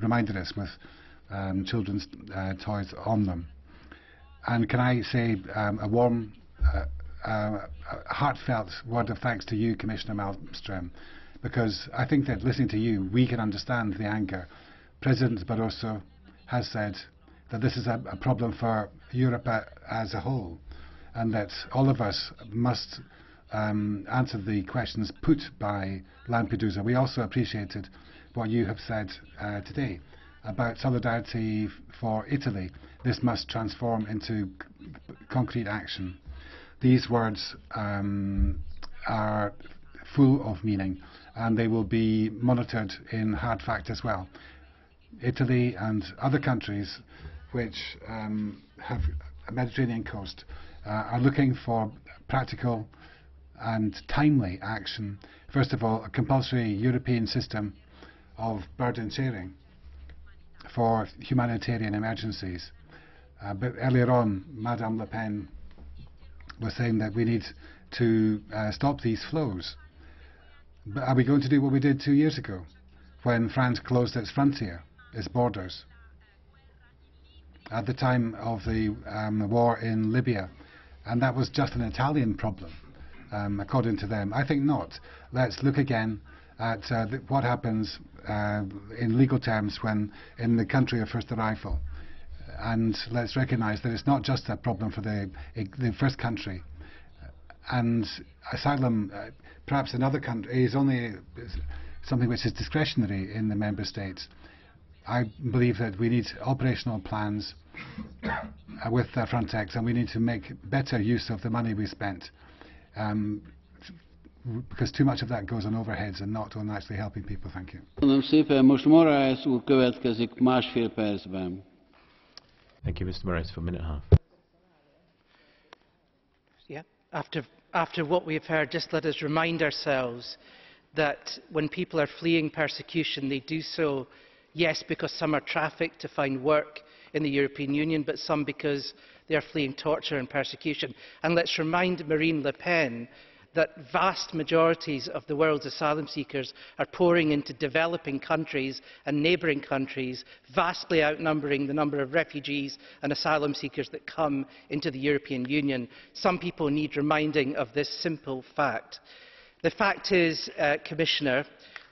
reminded us, with children's toys on them. And can I say a warm, heartfelt word of thanks to you, Commissioner Malmström, because I think that listening to you, we can understand the anger. President Barroso has said that this is a problem for Europe as a whole, and that all of us must answer the questions put by Lampedusa. We also appreciated what you have said today about solidarity for Italy. This must transform into concrete action. These words are full of meaning, and they will be monitored in hard fact as well. Italy and other countries which have a Mediterranean coast are looking for practical and timely action. First of all, a compulsory European system of burden sharing for humanitarian emergencies. But earlier on, Madame Le Pen was saying that we need to stop these flows. But are we going to do what we did 2 years ago when France closed its frontier, its borders? At the time of the war in Libya, and that was just an Italian problem, according to them. I think not. Let's look again at what happens in legal terms when in the country of first arrival, and let's recognise that it's not just a problem for the first country. And asylum, perhaps in other countries, is only something which is discretionary in the member states. I believe that we need operational plans with Frontex, and we need to make better use of the money we spent, because too much of that goes on overheads and not on actually helping people. Thank you. Thank you, Mr. Moraes, for a minute and a half. Yeah. After what we've heard, just let us remind ourselves that when people are fleeing persecution, they do so, yes, because some are trafficked to find work in the European Union, but some because they are fleeing torture and persecution. And let's remind Marine Le Pen that vast majorities of the world's asylum seekers are pouring into developing countries and neighbouring countries, vastly outnumbering the number of refugees and asylum seekers that come into the European Union. Some people need reminding of this simple fact. The fact is, Commissioner,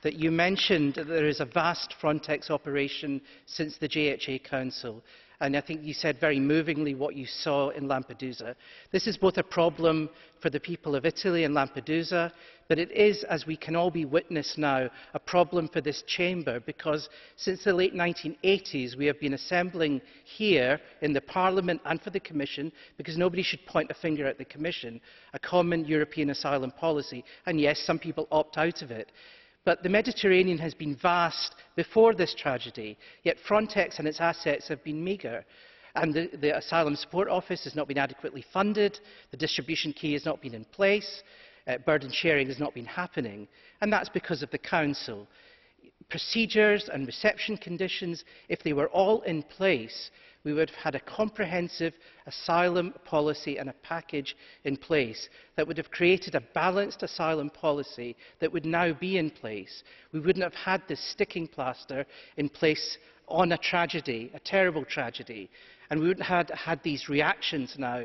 that you mentioned that there is a vast Frontex operation since the JHA Council, and I think you said very movingly what you saw in Lampedusa. This is both a problem for the people of Italy and Lampedusa, but it is, as we can all be witness now, a problem for this chamber, because since the late 1980s we have been assembling here in the Parliament and for the Commission, because nobody should point a finger at the Commission, a common European asylum policy, and yes, some people opt out of it. But the Mediterranean has been vast before this tragedy, yet Frontex and its assets have been meagre. And the Asylum Support Office has not been adequately funded, the distribution key has not been in place, burden sharing has not been happening, and that's because of the Council. Procedures and reception conditions, if they were all in place, we would have had a comprehensive asylum policy and a package in place that would have created a balanced asylum policy that would now be in place. We wouldn't have had this sticking plaster in place on a tragedy, a terrible tragedy, and we wouldn't have had these reactions now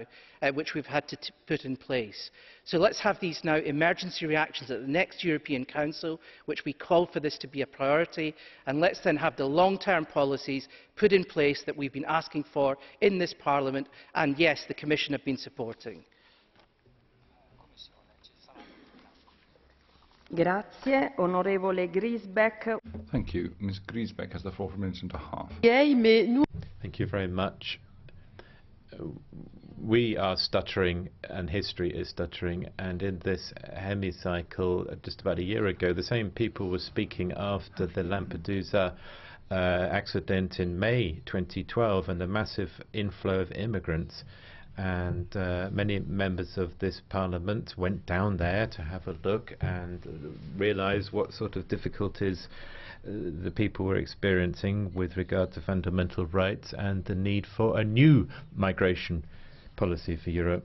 which we've had to put in place. So let's have these now emergency reactions at the next European Council, which we call for this to be a priority, and let's then have the long-term policies put in place that we've been asking for in this Parliament, and yes, the Commission have been supporting. Grazie, onorevole Griesbeck. Thank you. Ms. Griesbeck has the floor for a minute and a half. Thank you very much. We are stuttering and history is stuttering, and in this hemicycle just about a year ago the same people were speaking after the Lampedusa accident in May 2012 and the massive inflow of immigrants, and many members of this Parliament went down there to have a look and realise what sort of difficulties the people were experiencing with regard to fundamental rights and the need for a new migration policy for Europe.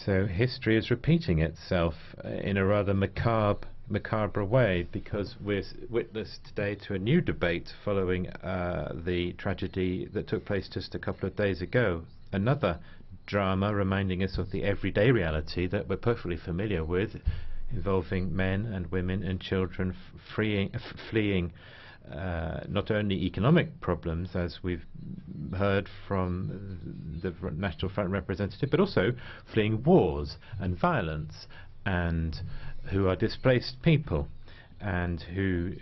So history is repeating itself in a rather macabre way, because we're witness today to a new debate following the tragedy that took place just a couple of days ago. Another drama reminding us of the everyday reality that we're perfectly familiar with, involving men and women and children fleeing not only economic problems, as we've heard from the National Front representative, but also fleeing wars and violence, and who are displaced people and who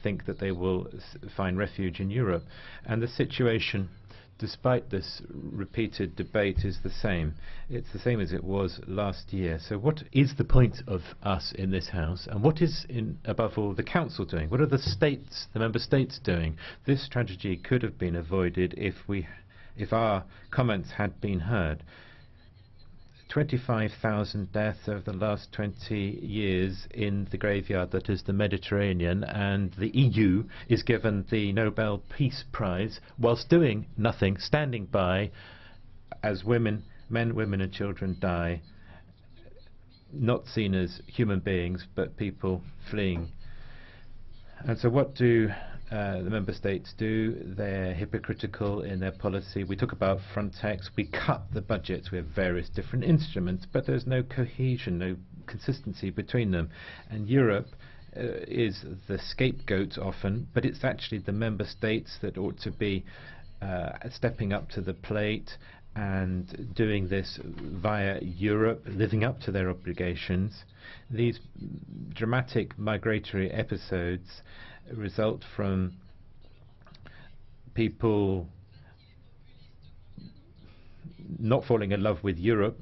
think that they will find refuge in Europe. And the situation, despite this repeated debate, is the same. It's the same as it was last year. So what is the point of us in this House, and what is, above all, the Council doing? What are the member states doing? This tragedy could have been avoided if our comments had been heard. 25,000 deaths over the last 20 years in the graveyard that is the Mediterranean, and the EU is given the Nobel Peace Prize whilst doing nothing, standing by as men, women and children die, not seen as human beings but people fleeing. And so what do the member states do? They're hypocritical in their policy. We talk about Frontex, we cut the budgets, we have various different instruments, but there's no cohesion, no consistency between them. And Europe is the scapegoat often, but it's actually the member states that ought to be stepping up to the plate and doing this via Europe, living up to their obligations. These dramatic migratory episodes result from people not falling in love with Europe.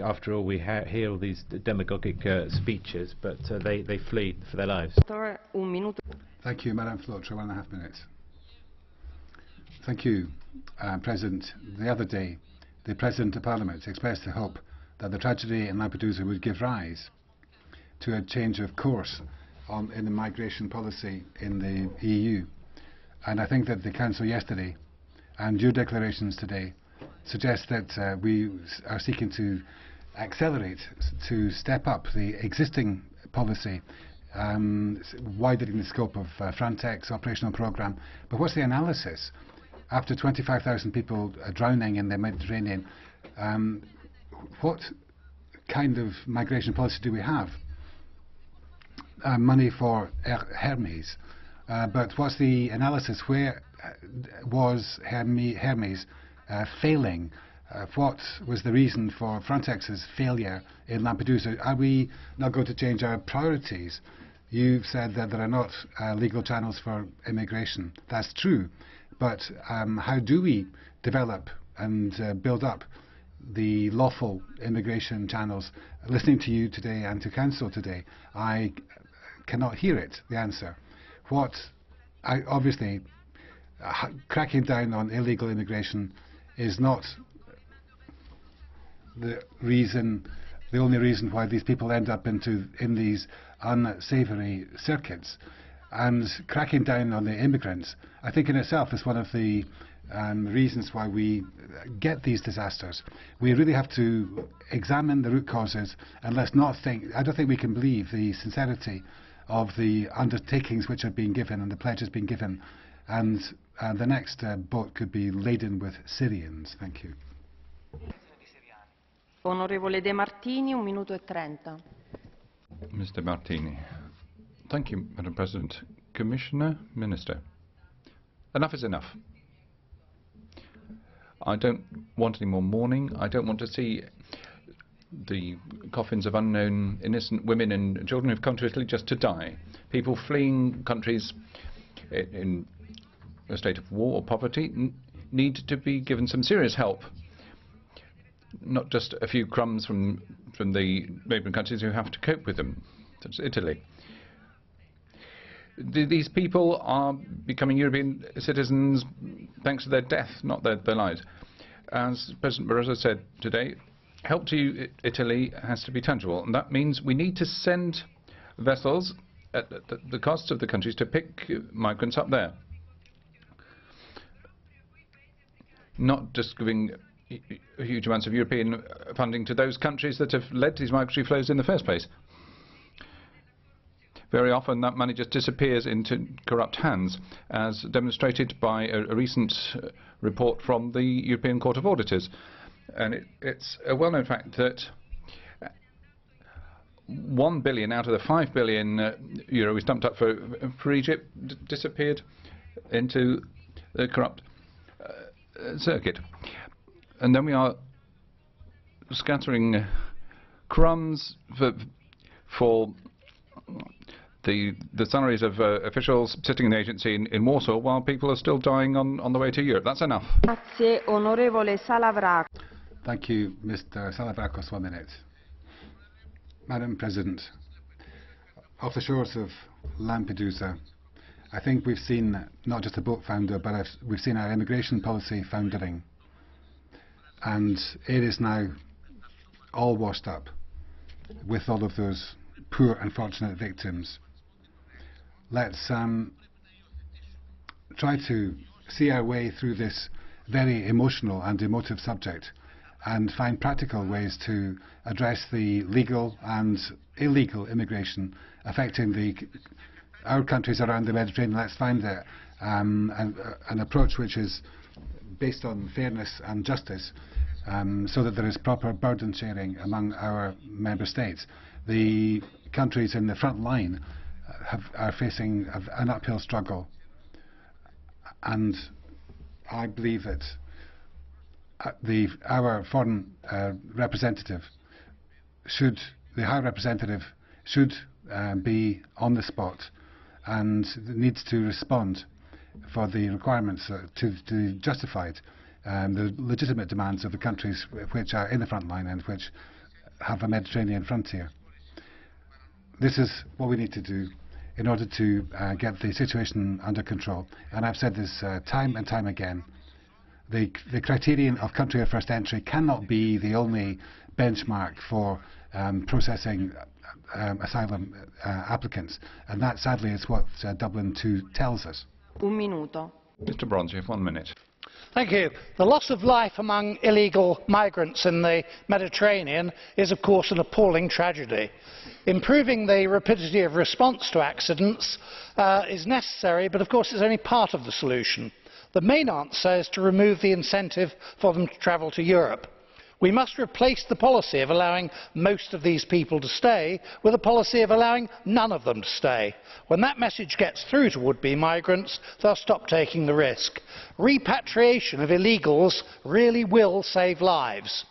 After all, we hear all these demagogic speeches, but they flee for their lives. Thank you, Madam Flotre. 1.5 minutes. Thank you, President. The other day, the President of Parliament expressed the hope that the tragedy in Lampedusa would give rise to a change of course in the migration policy in the EU. And I think that the Council yesterday and your declarations today suggest that we are seeking to accelerate, to step up the existing policy, widening the scope of Frontex operational programme. But what's the analysis? After 25,000 people drowning in the Mediterranean, what kind of migration policy do we have? money for Hermes, but what's the analysis? Where was Hermes failing? What was the reason for Frontex's failure in Lampedusa? Are we not going to change our priorities? You've said that there are not legal channels for immigration. That's true, but how do we develop and build up the lawful immigration channels? Listening to you today and to Council today, I cannot hear it, the answer. Obviously, cracking down on illegal immigration is not the only reason why these people end up in these unsavoury circuits. And cracking down on the immigrants, I think in itself is one of the reasons why we get these disasters. We really have to examine the root causes, and let's not think, I don't think we can believe the sincerity of the undertakings which are being given and the pledges being given, and the next boat could be laden with Syrians. Thank you. Onorevole De Martini, 1 minuto e 30. Mr. Martini. Thank you, Madam President. Commissioner, Minister. Enough is enough. I don't want any more mourning. I don't want to see the coffins of unknown innocent women and children who've come to Italy just to die. People fleeing countries in a state of war or poverty need to be given some serious help. Not just a few crumbs from the neighbouring countries who have to cope with them, such as Italy. These people are becoming European citizens thanks to their death, not their lives. As President Barroso said today, help to Italy has to be tangible, and that means we need to send vessels at the cost of the countries to pick migrants up there. Not just giving huge amounts of European funding to those countries that have led to these migratory flows in the first place. Very often that money just disappears into corrupt hands, as demonstrated by a recent report from the European Court of Auditors. And it's a well-known fact that 1 billion out of the 5 billion euro we stumped up for Egypt disappeared into the corrupt circuit. And then we are scattering crumbs for the salaries of officials sitting in the agency in Warsaw while people are still dying on the way to Europe. That's enough. Grazie, onorevole Salavrakos. Thank you, Mr. Salavrakos. 1 minute. Madam President, off the shores of Lampedusa, I think we've seen not just a boat founder, but we've seen our immigration policy foundering. And it is now all washed up with all of those poor, unfortunate victims. Let's try to see our way through this very emotional and emotive subject and find practical ways to address the legal and illegal immigration affecting our countries around the Mediterranean. Let's find an approach which is based on fairness and justice, so that there is proper burden sharing among our member states. The countries in the front line are facing an uphill struggle, and I believe that our foreign representative the High Representative should be on the spot and needs to respond for the requirements to justified the legitimate demands of the countries which are in the front line and which have a Mediterranean frontier. This is what we need to do in order to get the situation under control. And I've said this time and time again. The criterion of country of first entry cannot be the only benchmark for processing asylum applicants. And that, sadly, is what Dublin II tells us. Un minuto. Mr. Bronze, you have 1 minute. Thank you. The loss of life among illegal migrants in the Mediterranean is, of course, an appalling tragedy. Improving the rapidity of response to accidents is necessary, but of course it's only part of the solution. The main answer is to remove the incentive for them to travel to Europe. We must replace the policy of allowing most of these people to stay with a policy of allowing none of them to stay. When that message gets through to would-be migrants, they'll stop taking the risk. Repatriation of illegals really will save lives.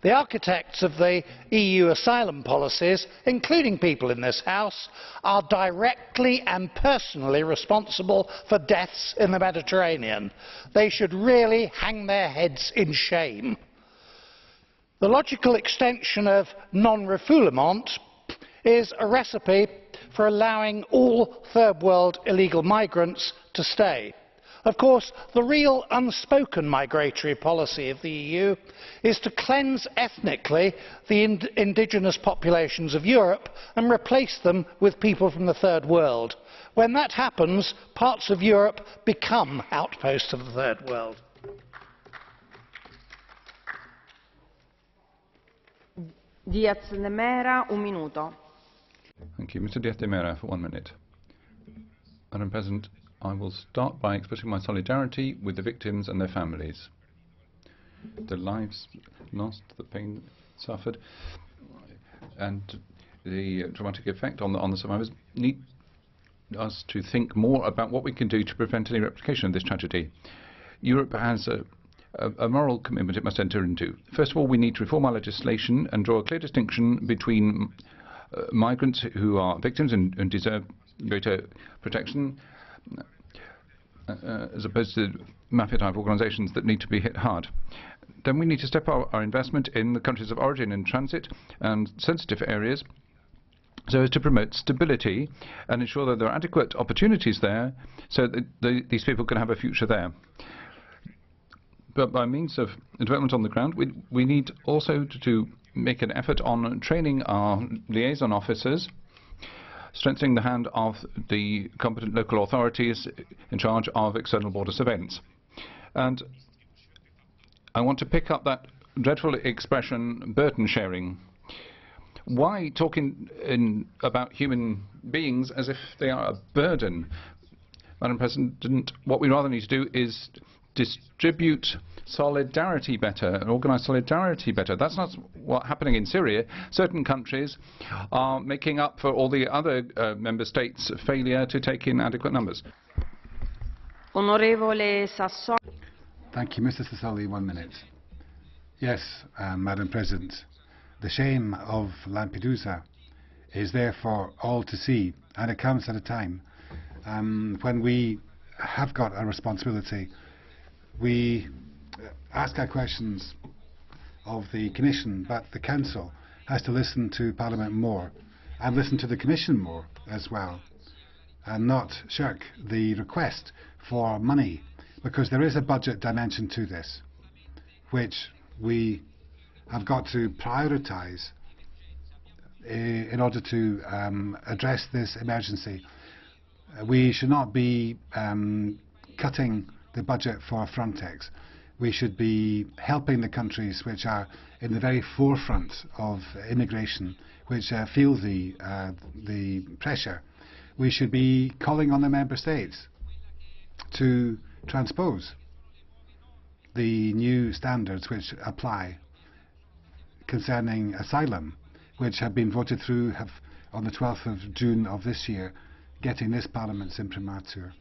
The architects of the EU asylum policies, including people in this House, are directly and personally responsible for deaths in the Mediterranean. They should really hang their heads in shame. The logical extension of non-refoulement is a recipe for allowing all third world illegal migrants to stay. Of course, the real unspoken migratory policy of the EU is to cleanse ethnically the indigenous populations of Europe and replace them with people from the third world. When that happens, parts of Europe become outposts of the third world. Díaz de Mera, un minuto. Thank you. Mr. Díaz de Mera for 1 minute. Madam President, I will start by expressing my solidarity with the victims and their families. The lives lost, the pain suffered, and the traumatic effect on the survivors need us to think more about what we can do to prevent any replication of this tragedy. Europe has a moral commitment it must enter into. First of all, we need to reform our legislation and draw a clear distinction between migrants who are victims and deserve greater protection as opposed to mafia-type organisations that need to be hit hard. Then we need to step up our investment in the countries of origin and transit and sensitive areas so as to promote stability and ensure that there are adequate opportunities there so that these people can have a future there. But by means of development on the ground, we need also to make an effort on training our liaison officers, strengthening the hand of the competent local authorities in charge of external border surveillance. And I want to pick up that dreadful expression, burden sharing. Why talking about human beings as if they are a burden? Madam President, what we rather need to do is distribute solidarity better and organise solidarity better. That's not what's happening in Syria. Certain countries are making up for all the other member states' failure to take in adequate numbers. Onorevole Sassoli. Thank you, Mr. Sassoli. 1 minute. Yes, Madam President. The shame of Lampedusa is there for all to see, and it comes at a time when we have got a responsibility. We ask our questions of the Commission, but the Council has to listen to Parliament more and listen to the Commission more as well, and not shirk the request for money, because there is a budget dimension to this, which we have got to prioritise in order to address this emergency. We should not be cutting the budget for Frontex. We should be helping the countries which are in the very forefront of immigration, which feel the pressure. We should be calling on the member states to transpose the new standards which apply concerning asylum, which have been voted through on the 12th of June of this year, getting this Parliament's imprimatur.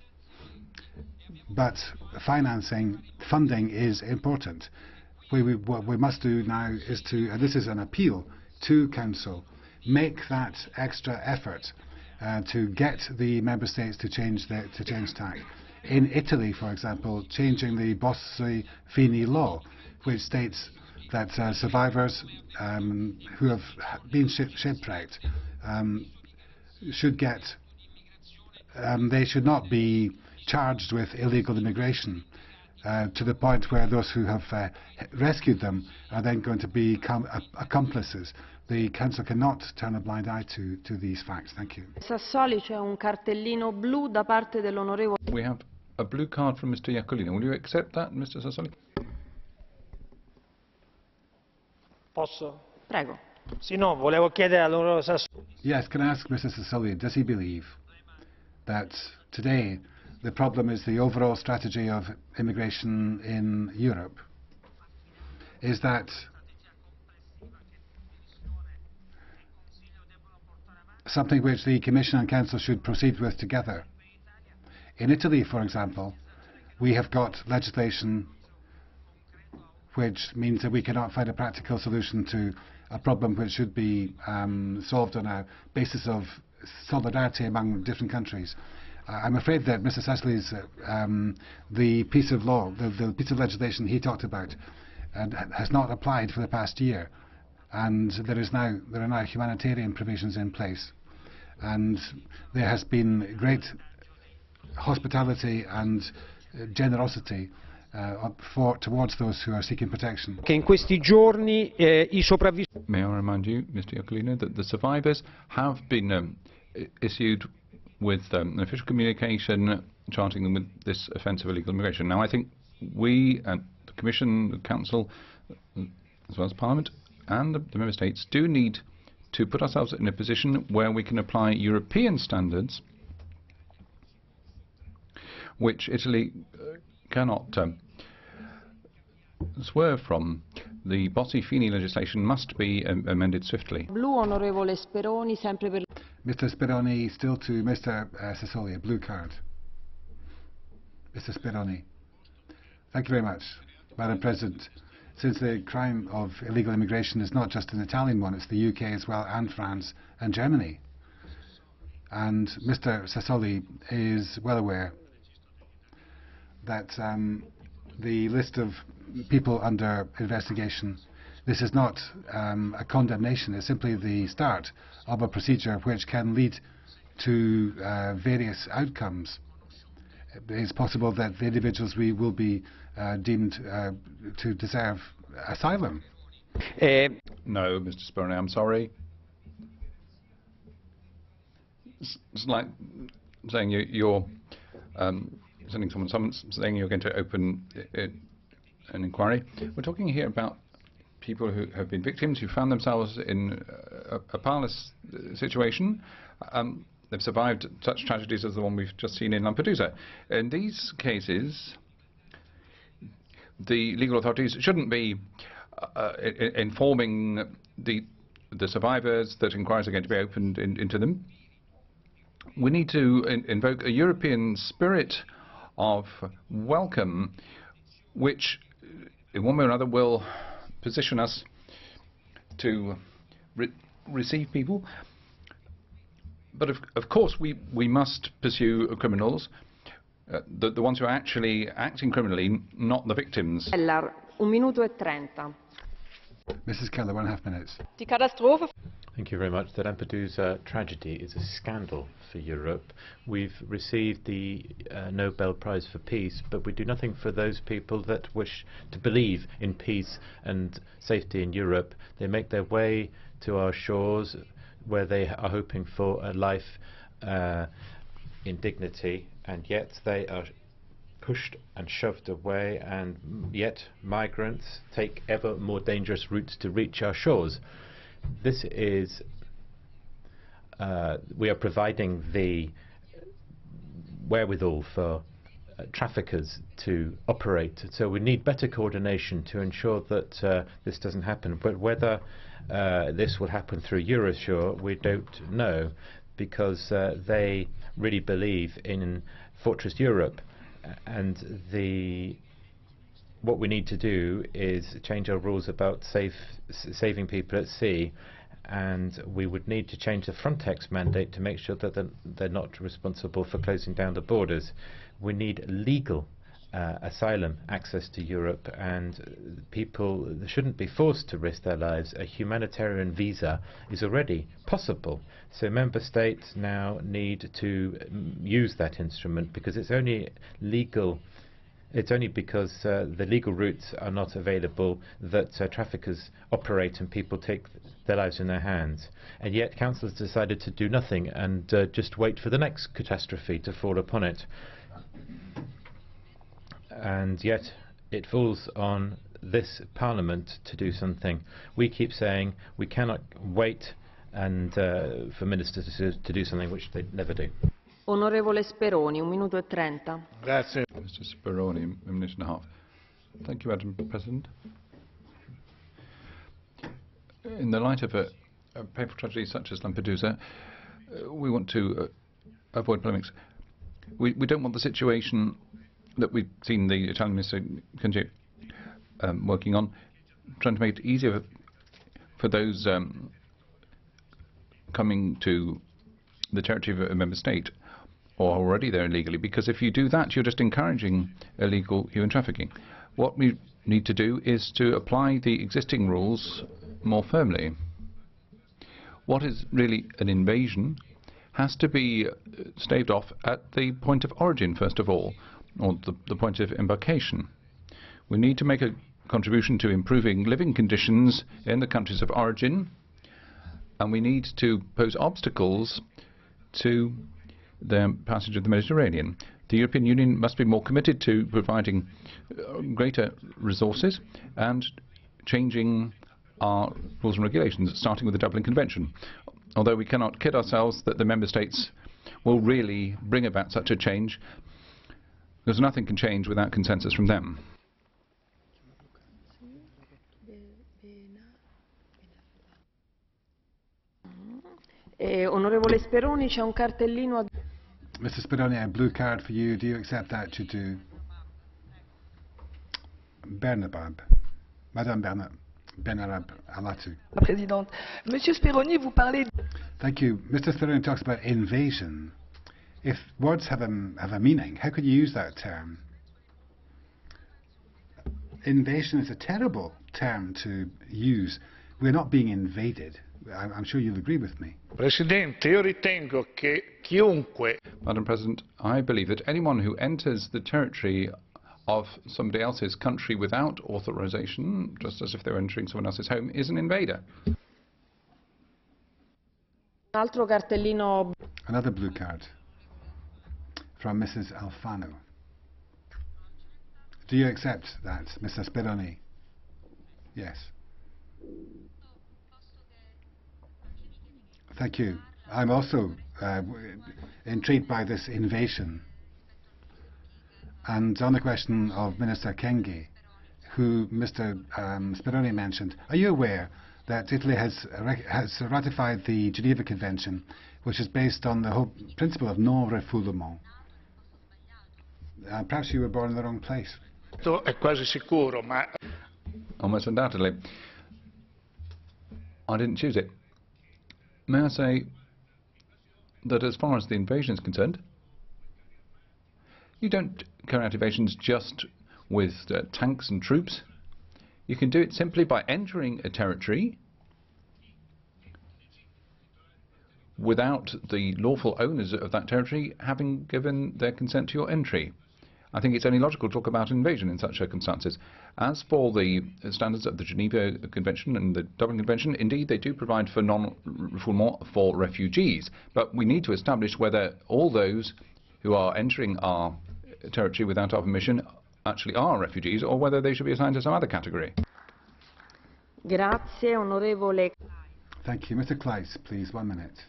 But funding is important. What we must do now is to, and this is an appeal to Council, make that extra effort to get the member states to change tack. In Italy, for example, changing the Bossi-Fini law, which states that survivors who have been shipwrecked should get, they should not be charged with illegal immigration to the point where those who have rescued them are then going to become accomplices. The Council cannot turn a blind eye to these facts. Thank you. Sassoli, c'è un cartellino blu da parte dell'onorevole. We have a blue card from Mr. Iacolino. Will you accept that, Mr. Sassoli? Posso? Prego. Sì, no, volevo chiedere all'onorevole Sassoli. Yes, can I ask Mr. Sassoli, does he believe that today the problem is the overall strategy of immigration in Europe? Is that something which the Commission and Council should proceed with together. In Italy, for example, we have got legislation which means that we cannot find a practical solution to a problem which should be solved on a basis of solidarity among different countries. I'm afraid that Mr. Sassoli's the piece of law, the piece of legislation he talked about, has not applied for the past year, and there are now humanitarian provisions in place, and there has been great hospitality and generosity towards those who are seeking protection. In questi giorni I sopravvissuti. May I remind you, Mr. Iacolino, that the survivors have been issued with an official communication charging them with this offence of illegal immigration. Now, I think we, the Commission, the Council, as well as Parliament and the Member States, do need to put ourselves in a position where we can apply European standards, which Italy cannot swerve from. The Bossi-Fini legislation must be amended swiftly. Onorevole Speroni, sempre per... Mr. Speroni, still to Mr. Sassoli, a blue card. Mr. Speroni. Thank you very much, Madam President. Since the crime of illegal immigration is not just an Italian one, it's the UK as well, and France and Germany. And Mr. Sassoli is well aware that the list of people under investigation, this is not a condemnation, it's simply the start of a procedure which can lead to various outcomes. It's possible that the individuals we will be deemed to deserve asylum. No, Mr. Speroni, I'm sorry. It's like saying you're sending someone saying you're going to open an inquiry. We're talking here about people who have been victims, who found themselves in a powerless situation. They've survived such tragedies as the one we've just seen in Lampedusa. In these cases, the legal authorities shouldn't be informing the survivors that inquiries are going to be opened into them. We need to invoke a European spirit of welcome, which in one way or another will position us to receive people. But of course we must pursue criminals, the ones who are actually acting criminally, not the victims. Keller, 1 minuto e 30. Mrs. Keller, 1.5 minutes. Die Katastrophe. Thank you very much. The Lampedusa tragedy is a scandal for Europe. We've received the Nobel Prize for Peace, but we do nothing for those people that wish to believe in peace and safety in Europe. They make their way to our shores where they are hoping for a life in dignity, and yet they are pushed and shoved away, and yet migrants take ever more dangerous routes to reach our shores. This is, we are providing the wherewithal for traffickers to operate, so we need better coordination to ensure that this doesn't happen. But whether this will happen through Eurosur, we don't know, because they really believe in Fortress Europe, and what we need to do is change our rules about saving people at sea, and we would need to change the Frontex mandate to make sure that they're not responsible for closing down the borders. We need legal asylum access to Europe, and people shouldn't be forced to risk their lives. A humanitarian visa is already possible, so member states now need to use that instrument, because it's only legal. It's only because the legal routes are not available that traffickers operate and people take their lives in their hands. And yet Council has decided to do nothing and just wait for the next catastrophe to fall upon it. And yet it falls on this Parliament to do something. We keep saying we cannot wait and for ministers to do something which they never do. Onorevole Speroni, 1 minuto e 30. Grazie. Mr. Speroni, a minute and a half. Thank you, Madam President. In the light of a painful tragedy such as Lampedusa, we want to avoid polemics. We don't want the situation that we've seen the Italian Minister working on, trying to make it easier for those coming to the territory of a member state or already there illegally, because if you do that, you're just encouraging illegal human trafficking. What we need to do is to apply the existing rules more firmly. What is really an invasion has to be staved off at the point of origin, first of all, or the point of embarkation. We need to make a contribution to improving living conditions in the countries of origin, and we need to pose obstacles to the passage of the Mediterranean. The European Union must be more committed to providing greater resources and changing our rules and regulations, starting with the Dublin Convention. Although we cannot kid ourselves that the member states will really bring about such a change, because nothing can change without consensus from them. Onorevole Speroni, c'è un cartellino. Mr. Speroni, a blue card for you. Do you accept that? You do. Bernabab. Madame Benarab Alatu. La Présidente. Monsieur Speroni, vous parlez... Thank you. Mr. Speroni talks about invasion. If words have a meaning, how could you use that term? Invasion is a terrible term to use. We're not being invaded. I'm sure you'll agree with me. Presidente, io ritengo che chiunque... Madam President, I believe that anyone who enters the territory of somebody else's country without authorization, just as if they were entering someone else's home, is an invader. Altro cartellino. Another blue card from Mrs. Alfano. Do you accept that, Mr. Speroni? Yes. Thank you. I'm also intrigued by this invasion. And on the question of Minister Kenge, who Mr. Speroni mentioned, are you aware that Italy has ratified the Geneva Convention, which is based on the whole principle of non-refoulement? Perhaps you were born in the wrong place. È quasi sicuro, ma... Almost undoubtedly. I didn't choose it. May I say that as far as the invasion is concerned, you don't carry out invasions just with tanks and troops. You can do it simply by entering a territory without the lawful owners of that territory having given their consent to your entry. I think it's only logical to talk about invasion in such circumstances. As for the standards of the Geneva Convention and the Dublin Convention, indeed they do provide for non-refoulement for refugees, but we need to establish whether all those who are entering our territory without our permission actually are refugees, or whether they should be assigned to some other category. Grazie, onorevole. Thank you. Mr. Kleiss, please, 1 minute.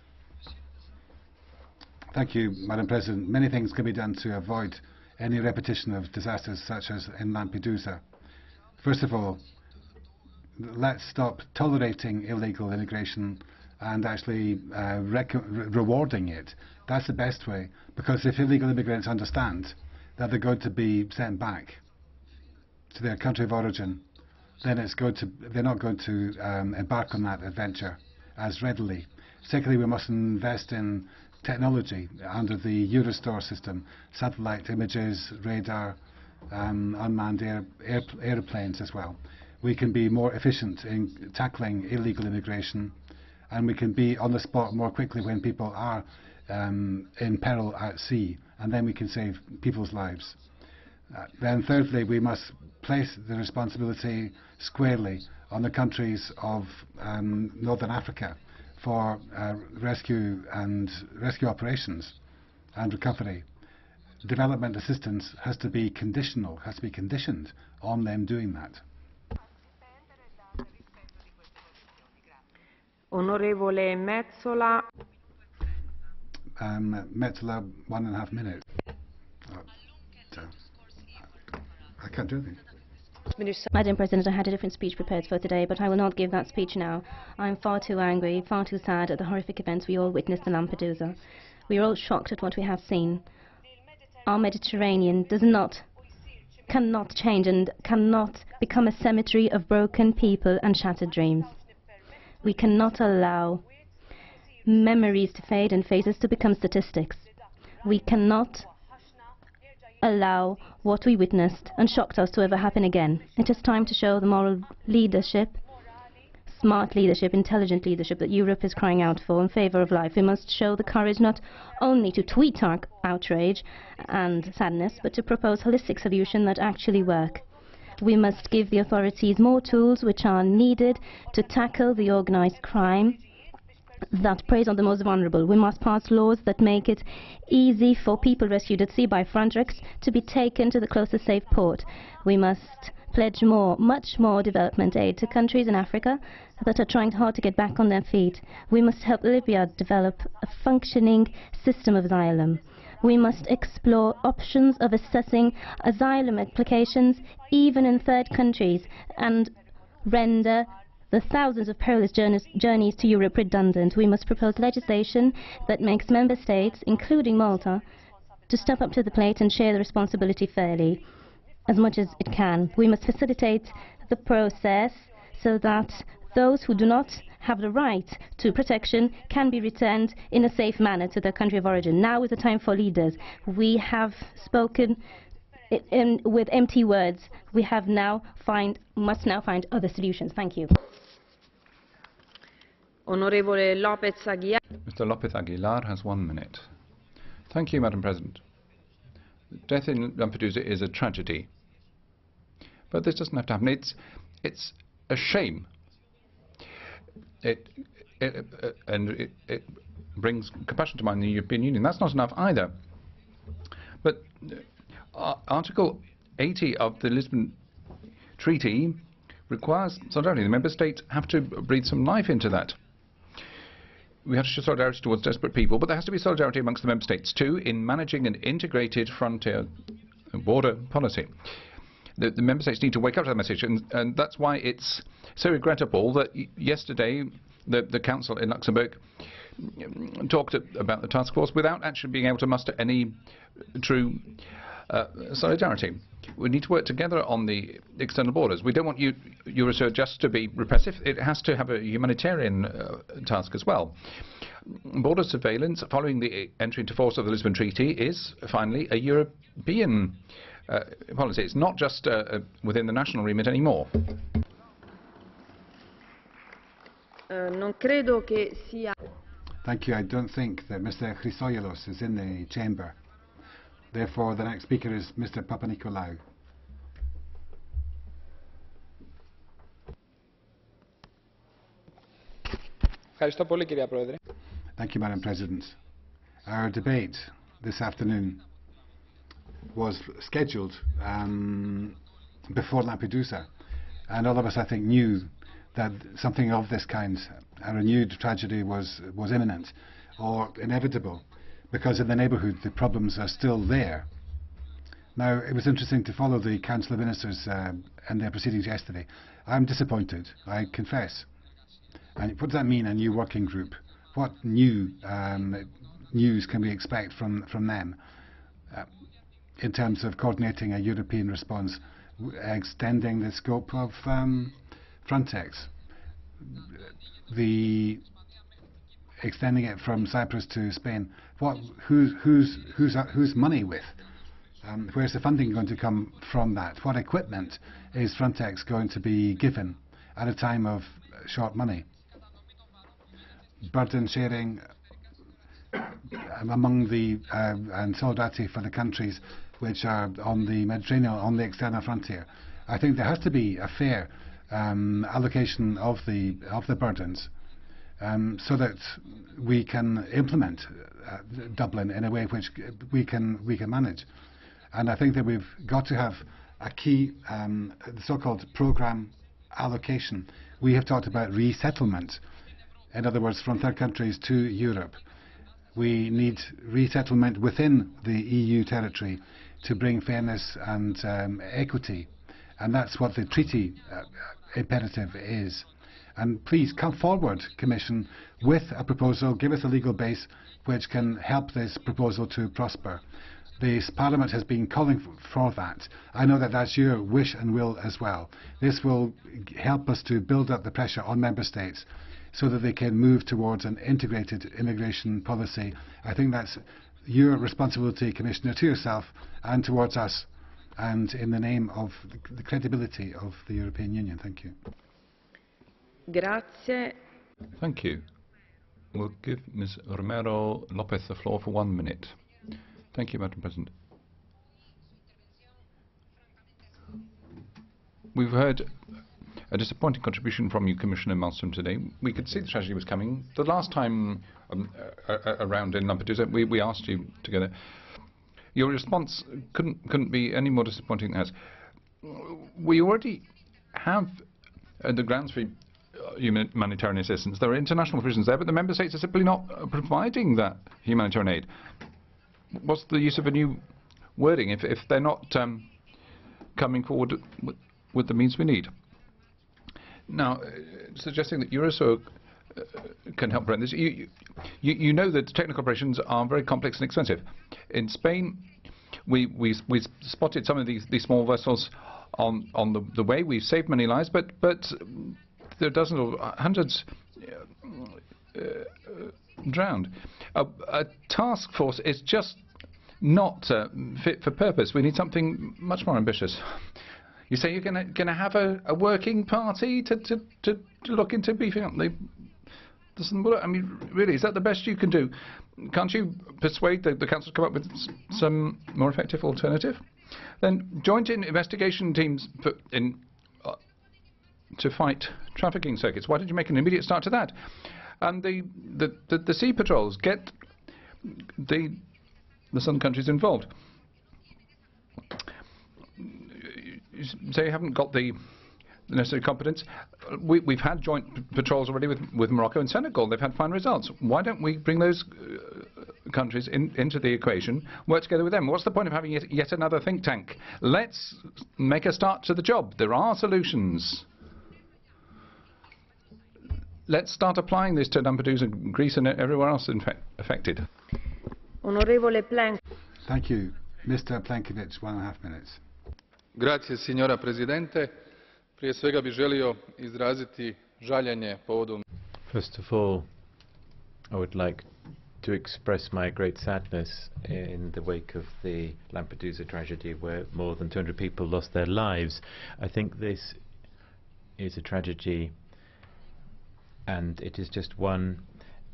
Thank you, Madam President. Many things can be done to avoid any repetition of disasters such as in Lampedusa. First of all, let's stop tolerating illegal immigration and actually rewarding it. That's the best way, because if illegal immigrants understand that they're going to be sent back to their country of origin, then they're not going to embark on that adventure as readily. Secondly, we must invest in technology under the Eurostar system, satellite images, radar, unmanned airplanes as well. We can be more efficient in tackling illegal immigration, and we can be on the spot more quickly when people are in peril at sea, and then we can save people's lives. Then thirdly, we must place the responsibility squarely on the countries of Northern Africa for rescue operations and recovery. Development assistance has to be conditional, has to be conditioned on them doing that. Onorevole Metsola. Metsola, 1.5 minutes. I can't do anything. Madam President, I had a different speech prepared for today, but I will not give that speech now. I am far too angry, far too sad at the horrific events we all witnessed in Lampedusa. We are all shocked at what we have seen. Our Mediterranean cannot change and cannot become a cemetery of broken people and shattered dreams. We cannot allow memories to fade and faces to become statistics. We cannot allow what we witnessed and shocked us to ever happen again. It is time to show the moral leadership, smart leadership, intelligent leadership that Europe is crying out for in favor of life. We must show the courage not only to tweet our outrage and sadness, but to propose holistic solutions that actually work. We must give the authorities more tools which are needed to tackle the organized crime that preys on the most vulnerable. We must pass laws that make it easy for people rescued at sea by Frontex to be taken to the closest safe port. We must pledge much more development aid to countries in Africa that are trying hard to get back on their feet. We must help Libya develop a functioning system of asylum. We must explore options of assessing asylum applications even in third countries and render the thousands of perilous journeys to Europe redundant. We must propose legislation that makes member states, including Malta, to step up to the plate and share the responsibility fairly, as much as it can. We must facilitate the process so that those who do not have the right to protection can be returned in a safe manner to their country of origin. Now is the time for leaders. We have spoken with empty words. We have must now find other solutions. Thank you. Onorevole López Aguilar. Mr. López Aguilar has 1 minute. Thank you, Madam President. Death in Lampedusa is a tragedy. But this doesn't have to happen. It's a shame. It brings compassion to mind in the European Union. That's not enough either. But Article 80 of the Lisbon Treaty requires solidarity. The member states have to breathe some life into that. We have to show solidarity towards desperate people, but there has to be solidarity amongst the member states too in managing an integrated frontier border policy. The member states need to wake up to that message, and that's why it's so regrettable that yesterday the Council in Luxembourg talked about the task force without actually being able to muster any true solidarity. We need to work together on the external borders. We don't want Eurosur just to be repressive. It has to have a humanitarian task as well. Border surveillance, following the entry into force of the Lisbon Treaty, is finally a European policy. It's not just within the national remit anymore. Non credo che sia. Thank you. I don't think that Mr. Chrysogelos is in the chamber. Therefore, the next speaker is Mr. Papanikolaou. Thank you, Madam President. Our debate this afternoon was scheduled before Lampedusa, and all of us, I think, knew that something of this kind, a renewed tragedy, was imminent or inevitable, because in the neighbourhood the problems are still there. Now, it was interesting to follow the Council of Ministers and their proceedings yesterday. I'm disappointed, I confess. And what does that mean, a new working group? What new news can we expect from them in terms of coordinating a European response, extending the scope of Frontex, extending it from Cyprus to Spain? Who's money with? Where's the funding going to come from that? What equipment is Frontex going to be given at a time of short money? Burden sharing among and solidarity for the countries which are on the Mediterranean, on the external frontier. I think there has to be a fair allocation of the burdens, so that we can implement Dublin in a way which we can manage. And I think that we've got to have a key, the so-called programme allocation. We have talked about resettlement, in other words, from third countries to Europe. We need resettlement within the EU territory to bring fairness and equity And that's what the treaty imperative is. And please come forward, Commission, with a proposal, give us a legal base which can help this proposal to prosper. This Parliament has been calling for that. I know that that's your wish and will as well. This will help us to build up the pressure on Member States so that they can move towards an integrated immigration policy. I think that's your responsibility, Commissioner, to yourself and towards us, and in the name of the credibility of the European Union. Thank you. Grazie. Thank you. We'll give Ms. Romero Lopez the floor for 1 minute. Thank you, Madam President. We've heard a disappointing contribution from you, Commissioner Malmström, today. We could see the tragedy was coming. The last time around in Lampedusa, we asked you together. Your response couldn't be any more disappointing than that. We already have the grounds for humanitarian assistance. There are international provisions there, but the Member States are simply not providing that humanitarian aid. What's the use of a new wording if they're not coming forward with the means we need? Now, suggesting that Eurosur can help prevent this, you know that technical operations are very complex and expensive. In Spain, we spotted some of these small vessels on the way. We've saved many lives, but there are dozens or hundreds drowned. A task force is just not fit for purpose. We need something much more ambitious. You say you're going to have a working party to look into beefing up the I mean, really, is that the best you can do? Can't you persuade the Council to come up with some more effective alternative? Then joint investigation teams to fight trafficking circuits. Why did you make an immediate start to that? And the sea patrols, get the southern countries involved. You say you haven't got the necessary competence. We've had joint patrols already with Morocco and Senegal. They've had fine results. Why don't we bring those countries into the equation, work together with them? What's the point of having yet another think tank? Let's make a start to the job. There are solutions. Let's start applying this to Lampedusa, Greece and everywhere else affected. Onorevole Plank. Thank you. Mr. Plankovic, 1.5 minutes. Grazie, signora Presidente. Prije svega bih želio izraziti žaljenje povodom. First of all, I would like to express my great sadness in the wake of the Lampedusa tragedy, where more than 200 people lost their lives. I think this is a tragedy, and it is just one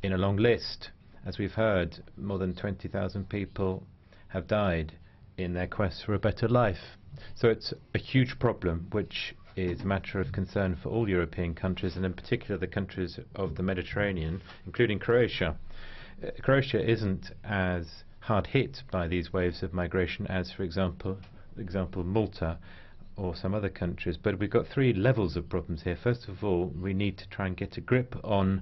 in a long list. As we've heard, more than 20,000 people have died in their quest for a better life. So it's a huge problem, which is a matter of concern for all European countries, and in particular the countries of the Mediterranean, including Croatia. Croatia isn't as hard hit by these waves of migration as, for example, Malta or some other countries, but we've got three levels of problems here. First of all, we need to try and get a grip on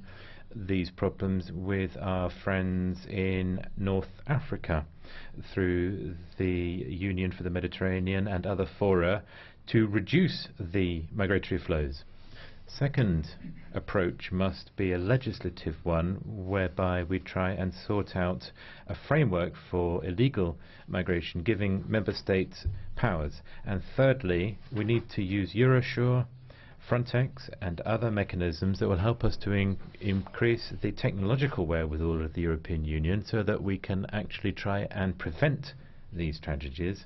these problems with our friends in North Africa through the Union for the Mediterranean and other fora to reduce the migratory flows. Second approach must be a legislative one, whereby we try and sort out a framework for illegal migration, giving member states powers. And thirdly, we need to use Eurosur, Frontex and other mechanisms that will help us to increase the technological wherewithal of the European Union, so that we can actually try and prevent these tragedies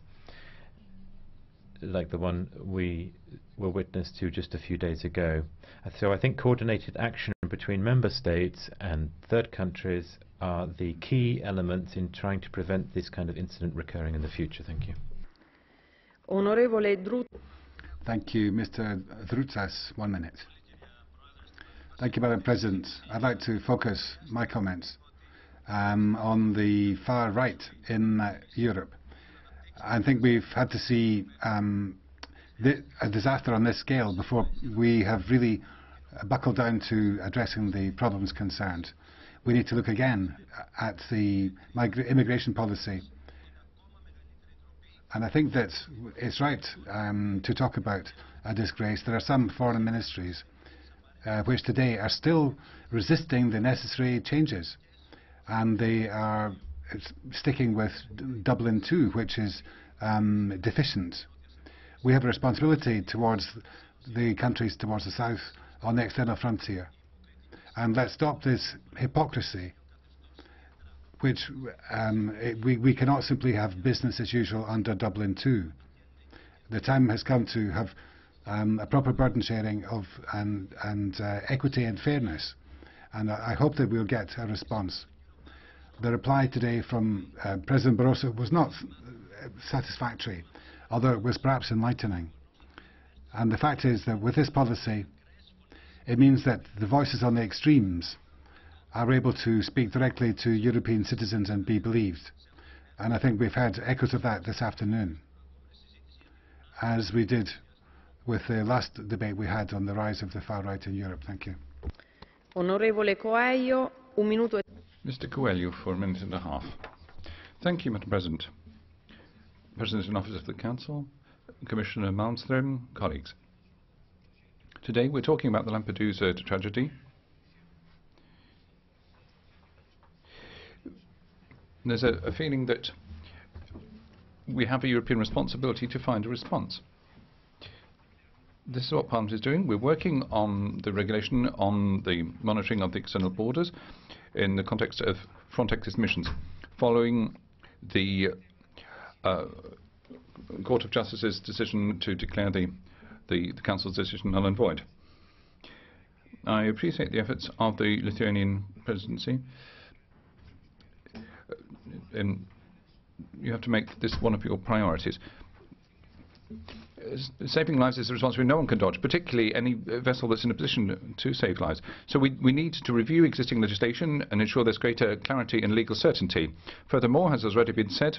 like the one we were witness to just a few days ago. So I think coordinated action between member states and third countries are the key elements in trying to prevent this kind of incident recurring in the future. Thank you. Thank you. Mr. Drutsas, 1 minute. Thank you, Madam President. I'd like to focus my comments on the far right in Europe. I think we've had to see a disaster on this scale before we have really buckled down to addressing the problems concerned. We need to look again at the immigration policy. And I think that it's right to talk about a disgrace. There are some foreign ministries which today are still resisting the necessary changes, and they are sticking with Dublin 2, which is deficient. We have a responsibility towards the countries towards the south on the external frontier, and let's stop this hypocrisy, which we cannot simply have business as usual under Dublin 2. The time has come to have a proper burden sharing of and equity and fairness, and I hope that we'll get a response. The reply today from President Barroso was not satisfactory, although it was perhaps enlightening. And the fact is that with this policy, it means that the voices on the extremes are able to speak directly to European citizens and be believed. And I think we've had echoes of that this afternoon, as we did with the last debate we had on the rise of the far right in Europe. Thank you. Onorevole Coelho, un minuto. Mr. Coelho, for a minute and a half. Thank you, Madam President. President in Office of the Council, Commissioner Malmström, colleagues. Today we're talking about the Lampedusa tragedy. There's a feeling that we have a European responsibility to find a response. This is what Parliament is doing. We're working on the regulation on the monitoring of the external borders in the context of Frontex's missions, following the Court of Justice's decision to declare the Council's decision null and void. I appreciate the efforts of the Lithuanian presidency. And you have to make this one of your priorities. Saving lives is a responsibility no one can dodge, particularly any vessel that's in a position to save lives. So we need to review existing legislation and ensure there's greater clarity and legal certainty. Furthermore, as has already been said,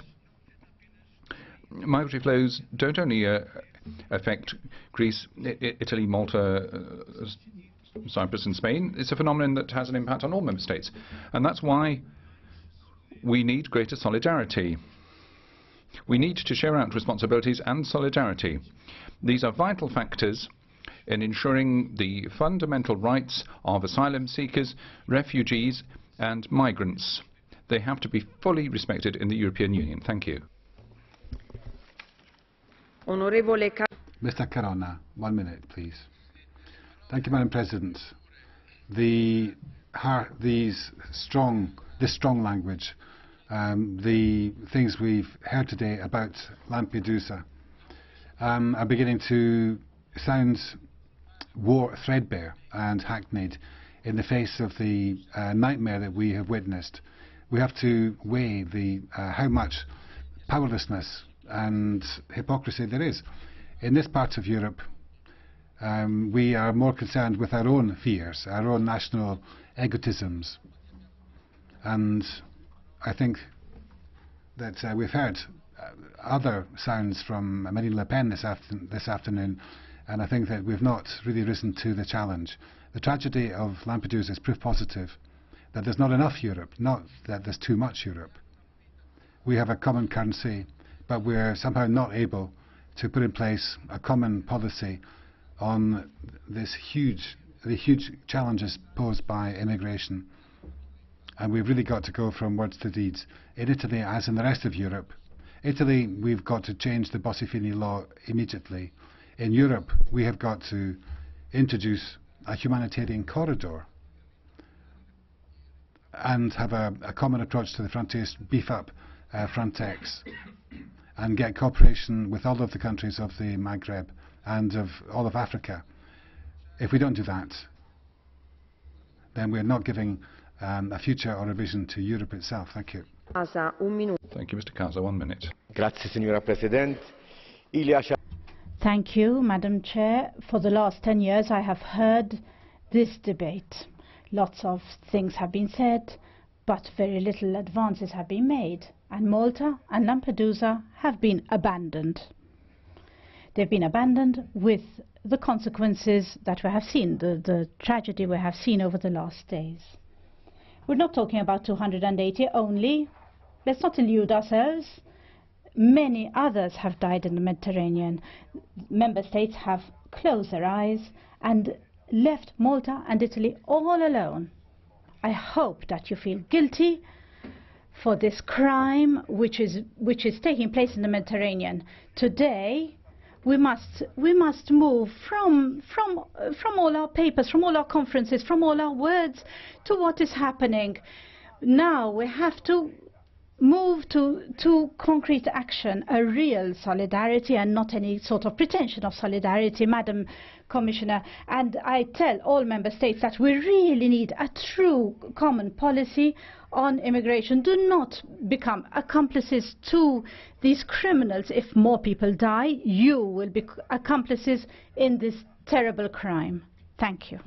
migratory flows don't only affect Greece, Italy, Malta, Cyprus and Spain. It's a phenomenon that has an impact on all member states. And that's why we need greater solidarity. We need to share out responsibilities and solidarity. These are vital factors in ensuring the fundamental rights of asylum seekers, refugees and migrants. They have to be fully respected in the European Union. Thank you. Mr. Caronna, 1 minute, please. Thank you, Madam President. This strong language, the things we've heard today about Lampedusa are beginning to sound threadbare and hackneyed in the face of the nightmare that we have witnessed. We have to weigh how much powerlessness and hypocrisy there is. In this part of Europe, we are more concerned with our own fears, our own national egotisms. And I think that we've heard other sounds from Marine Le Pen this afternoon, and I think that we've not really risen to the challenge. The tragedy of Lampedusa is proof positive that there's not enough Europe, not that there's too much Europe. We have a common currency, but we're somehow not able to put in place a common policy on the huge challenges posed by immigration. And we've really got to go from words to deeds. In Italy, as in the rest of Europe, Italy, we've got to change the Bossi-Fini law immediately. In Europe, we have got to introduce a humanitarian corridor and have a common approach to the frontiers, beef up Frontex, and get cooperation with all of the countries of the Maghreb and of all of Africa. If we don't do that, then we're not giving a future or a vision to Europe itself. Thank you. Thank you, Mr. Casa. 1 minute. Thank you, Madam Chair. For the last 10 years, I have heard this debate. Lots of things have been said, but very little advances have been made. And Malta and Lampedusa have been abandoned. They've been abandoned with the consequences that we have seen, the tragedy we have seen over the last days. We're not talking about 280 only. Let's not elude ourselves. Many others have died in the Mediterranean. Member states have closed their eyes and left Malta and Italy all alone. I hope that you feel guilty for this crime which is taking place in the Mediterranean. Today we must move from all our papers, from all our conferences, from all our words to what is happening. Now we have to move to concrete action, a real solidarity and not any sort of pretension of solidarity, Madam Commissioner. And I tell all Member States that we really need a true common policy on immigration. Do not become accomplices to these criminals. If more people die, you will be accomplices in this terrible crime. Thank you.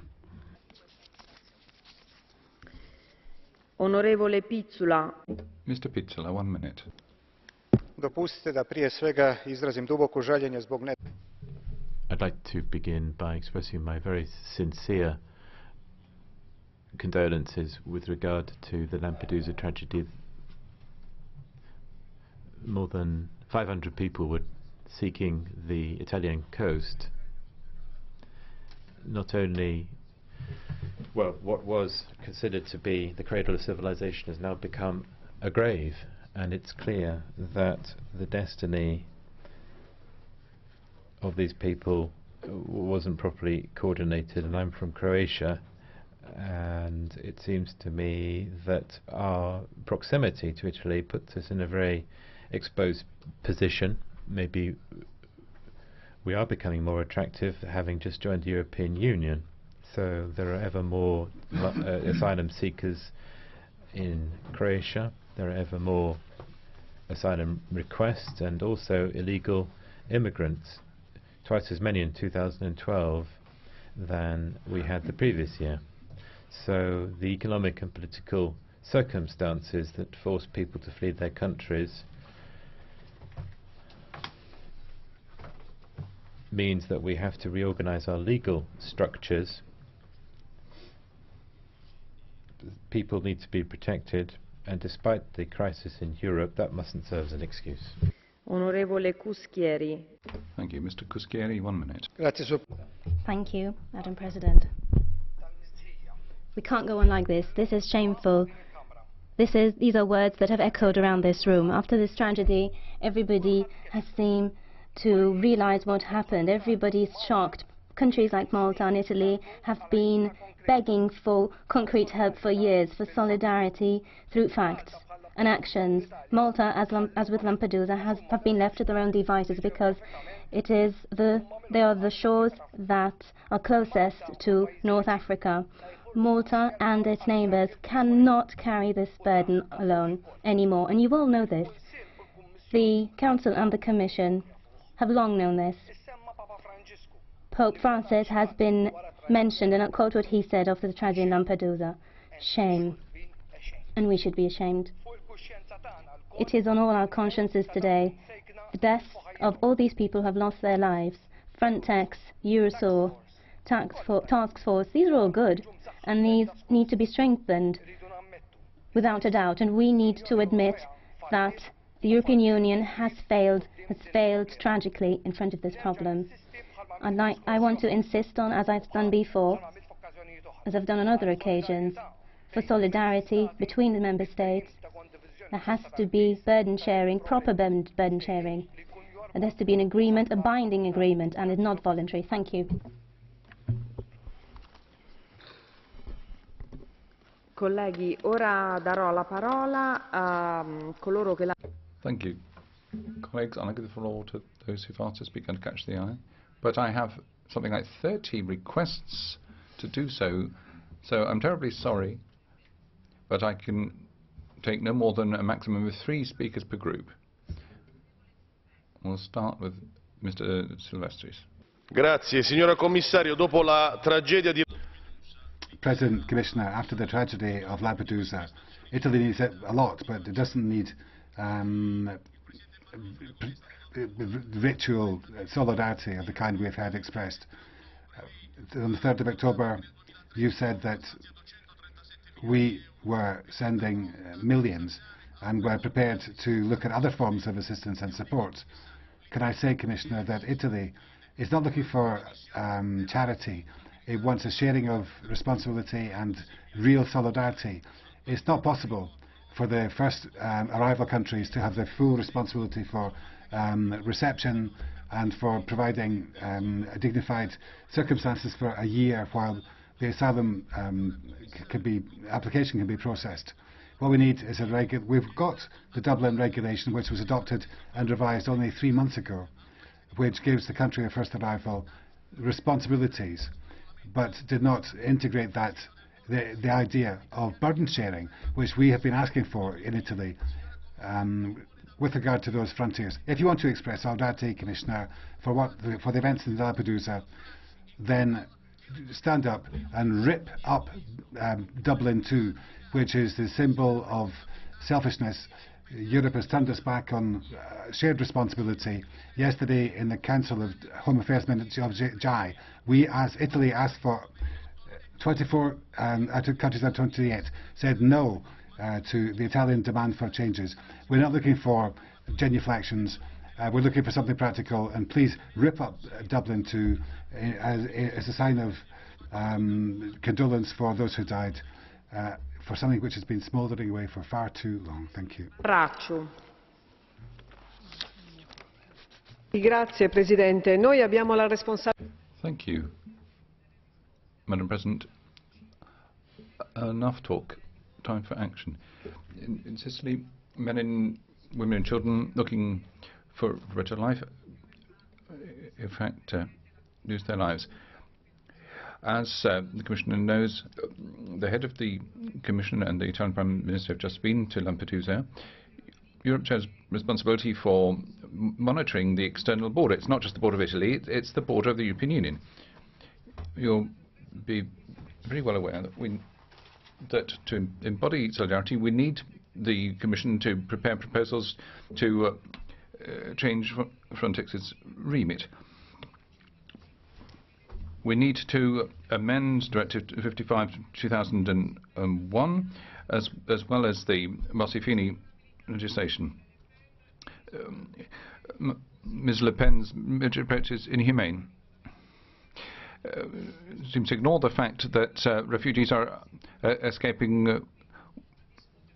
Onorevole Pizzula. Mr. Pizzula, 1 minute. Dopustite da prije svega izrazim duboko žaljenje zbog I'd like to begin by expressing my very sincere condolences with regard to the Lampedusa tragedy. More than 500 people were seeking the Italian coast. Not only, well, what was considered to be the cradle of civilization has now become a grave, and it's clear that the destiny of these people wasn't properly coordinated. And I'm from Croatia, and it seems to me that our proximity to Italy puts us in a very exposed position. Maybe we are becoming more attractive having just joined the European Union. So there are ever more asylum seekers in Croatia. There are ever more asylum requests and also illegal immigrants. Twice as many in 2012 than we had the previous year. So the economic and political circumstances that force people to flee their countries means that we have to reorganize our legal structures. People need to be protected, and despite the crisis in Europe, that mustn't serve as an excuse. Onorevole Cuschieri. Thank you. Mr. Cuschieri, 1 minute. Thank you, Madam President. We can't go on like this. This is shameful. These are words that have echoed around this room. After this tragedy, everybody has seemed to realize what happened. Everybody's shocked. Countries like Malta and Italy have been begging for concrete help for years, for solidarity through facts and actions. Malta, as with Lampedusa, have been left to their own devices because they are the shores that are closest to North Africa. Malta and its neighbours cannot carry this burden alone anymore, and you all know this. The Council and the Commission have long known this. Pope Francis has been mentioned, and I'll quote what he said of the tragedy in Lampedusa. Shame. And we should be ashamed. It is on all our consciences today. The deaths of all these people who have lost their lives. Frontex, Eurosur, Task Force, these are all good, and these need to be strengthened without a doubt, and we need to admit that the European Union has failed tragically in front of this problem. I want to insist on, as I've done before, as I've done on other occasions, for solidarity between the Member States. There has to be burden sharing, proper burden sharing. There has to be an agreement, a binding agreement, and it's not voluntary. Thank you. Colleghi, ora darò la parola a coloro che la... Thank you. Colleagues, I'll give the floor to those who've asked to speak and catch the eye. But I have something like 30 requests to do so, so I'm terribly sorry, but I can take no more than a maximum of 3 speakers per group. We'll start with Mr. Silvestris. Grazie, signora Commissario, dopo la tragedia di... President, Commissioner, after the tragedy of Lampedusa, Italy needs it a lot, but it doesn't need ritual solidarity of the kind we've had expressed. On the 3rd of October, you said that we were sending millions, and we're prepared to look at other forms of assistance and support. Can I say, Commissioner, that Italy is not looking for charity. It wants a sharing of responsibility and real solidarity. It's not possible for the first arrival countries to have the full responsibility for reception and for providing dignified circumstances for a year while the asylum application can be processed. What we need is we've got the Dublin regulation, which was adopted and revised only 3 months ago, which gives the country of first arrival responsibilities, but did not integrate that the idea of burden sharing, which we have been asking for in Italy with regard to those frontiers. If you want to express solidarity, Commissioner, for the events in Lampedusa, then stand up and rip up Dublin 2, which is the symbol of selfishness. Europe has turned us back on shared responsibility. Yesterday in the Council of Home Affairs Ministers of JAI, Italy asked for 24 out of countries out of 28 said no to the Italian demand for changes. We're not looking for genuflections. We're looking for something practical, and please rip up Dublin 2 as a sign of condolence for those who died for something which has been smouldering away for far too long. Thank you. Grazie Presidente. Noi abbiamo la responsabilità. Thank you, Madam President. Enough talk. Time for action. In Sicily, women and children looking for a better life, in fact, lose their lives. As the Commissioner knows, the head of the Commission and the Italian Prime Minister have just been to Lampedusa. Europe has responsibility for monitoring the external border. It's not just the border of Italy, it's the border of the European Union. You'll be very well aware that to embody solidarity, we need the Commission to prepare proposals to change Frontex's remit. We need to amend Directive 55/2001 as well as the Bossi-Fini legislation. Ms. Le Pen's approach is inhumane. Seems to ignore the fact that refugees are escaping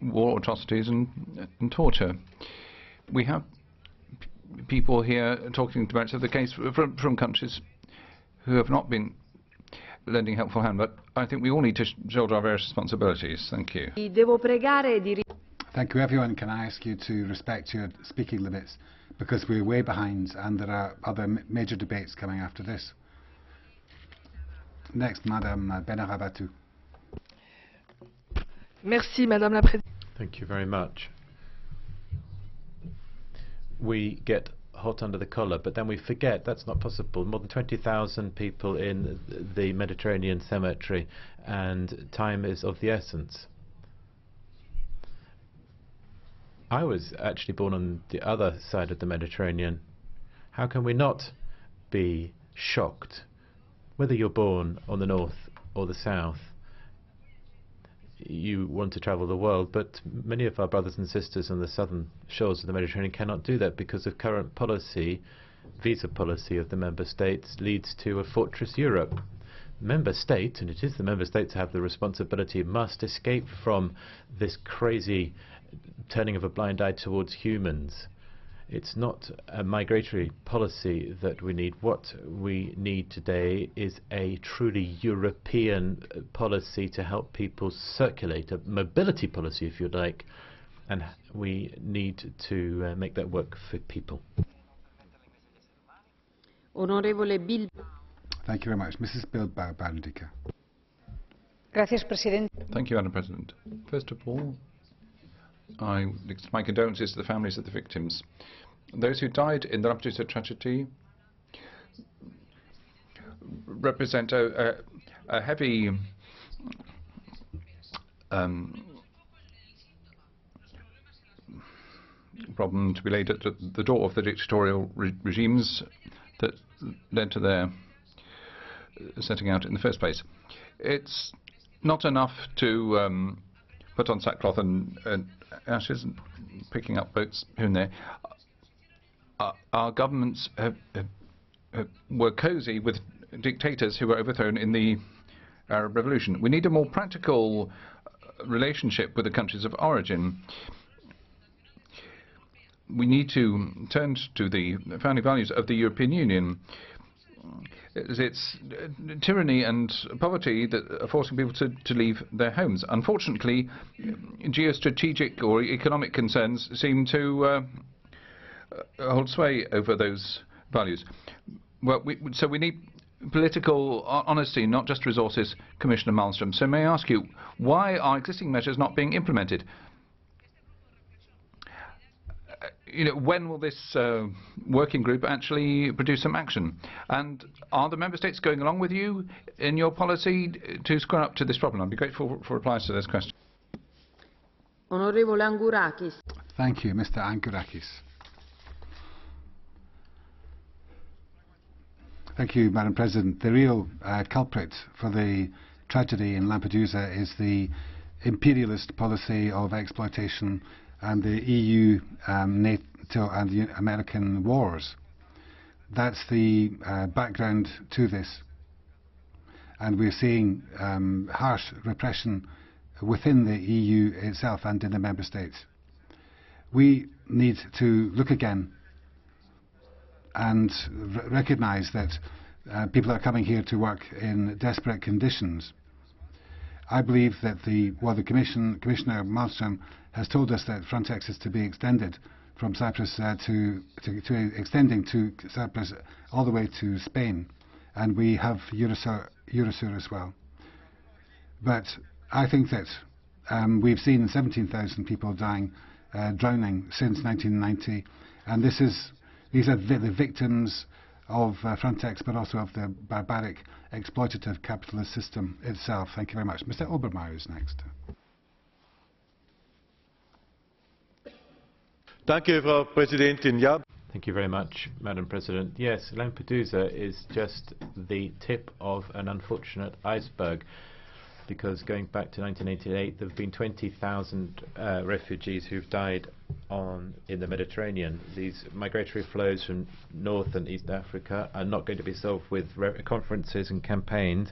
war atrocities and torture. We have people here talking about the case from countries who have not been lending a helpful hand, but I think we all need to shoulder our various responsibilities. Thank you. Thank you, everyone. Can I ask you to respect your speaking limits, because we're way behind and there are other major debates coming after this. Next, Madame Benarabatou. Merci, Madame la Présidente. Thank you very much. We get hot under the collar, but then we forget that's not possible. More than 20,000 people in the Mediterranean cemetery, and time is of the essence. I was actually born on the other side of the Mediterranean. How can we not be shocked? Whether you're born on the north or the south, you want to travel the world, but many of our brothers and sisters on the southern shores of the Mediterranean cannot do that because of current policy. Visa policy of the member states leads to a fortress Europe. Member states, and it is the member states who have the responsibility, must escape from this crazy turning of a blind eye towards humans. It's not a migratory policy that we need. What we need today is a truly European policy to help people circulate, a mobility policy, if you like, and we need to make that work for people. Onorevole Bill. Thank you very much. Mrs. Bilbao Barandica. Gracias, Presidente. Thank you, Madam President. First of all, I extend my condolences to the families of the victims. Those who died in the Lampedusa tragedy represent a heavy problem to be laid at the door of the dictatorial regimes that led to their setting out in the first place. It's not enough to put on sackcloth and ashes and picking up boats here and there. Our governments were cosy with dictators who were overthrown in the Arab Revolution. We need a more practical relationship with the countries of origin. We need to turn to the founding values of the European Union. It's tyranny and poverty that are forcing people to leave their homes. Unfortunately, geostrategic or economic concerns seem to hold sway over those values. Well, so we need political honesty, not just resources, Commissioner Malmström. So may I ask you, why are existing measures not being implemented? When will this working group actually produce some action? And are the member states going along with you in your policy to square up to this problem? I'd be grateful for replies to those questions. Onorevole Angourakis. Thank you, Mr. Angourakis. Thank you, Madam President. The real culprit for the tragedy in Lampedusa is the imperialist policy of exploitation and the EU, NATO and the American wars. That's the background to this. And we're seeing harsh repression within the EU itself and in the member states. We need to look again and recognise that people are coming here to work in desperate conditions. I believe that Commissioner Malmström has told us that Frontex is to be extended from Cyprus extending to Cyprus all the way to Spain, and we have Eurosur as well. But I think that we've seen 17,000 people drowning since 1990, and these are the victims of Frontex, but also of the barbaric, exploitative capitalist system itself. Thank you very much. Mr. Obermeier is next. Frau Präsidentin. Ja. Thank you very much, Madam President. Yes, Lampedusa is just the tip of an unfortunate iceberg, because going back to 1988, there have been 20,000 refugees who've died in the Mediterranean. These migratory flows from North and East Africa are not going to be solved with conferences and campaigns,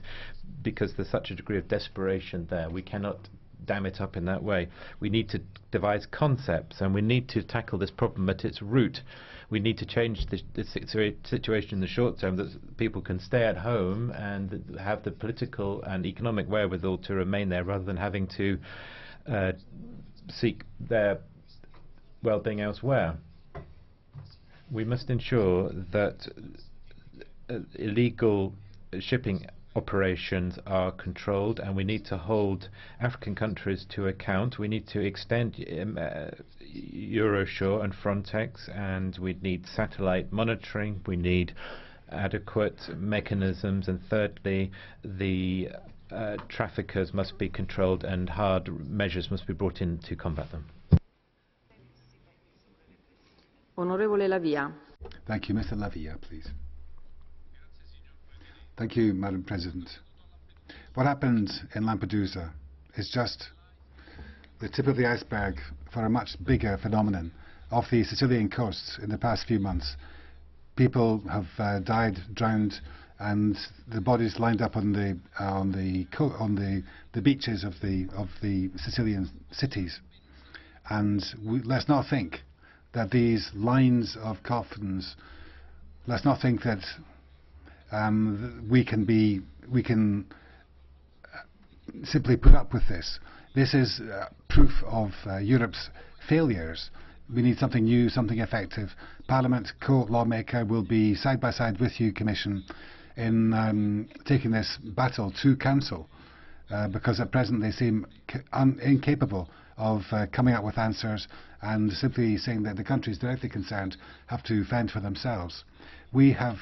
because there's such a degree of desperation there. We cannot dam it up in that way. We need to devise concepts, and we need to tackle this problem at its root. We need to change the situation in the short term, that people can stay at home and have the political and economic wherewithal to remain there, rather than having to seek their well-being elsewhere. We must ensure that illegal shipping operations are controlled, and we need to hold African countries to account. We need to extend Eurosur and Frontex, and we need satellite monitoring. We need adequate mechanisms, and thirdly, the traffickers must be controlled and hard measures must be brought in to combat them. Onorevole Lavia. Thank you. Mr. Lavia, please. Thank you, Madam President. What happened in Lampedusa is just the tip of the iceberg for a much bigger phenomenon off the Sicilian coasts in the past few months. People have died, drowned, and the bodies lined up on the beaches of the Sicilian cities. And let's not think that these lines of coffins, let's not think that we can simply put up with this. This is proof of Europe's failures. We need something new, something effective. Parliament, co-lawmaker, will be side by side with you, Commission, in taking this battle to Council, because at present they seem incapable of coming up with answers, and simply saying that the countries directly concerned have to fend for themselves. We have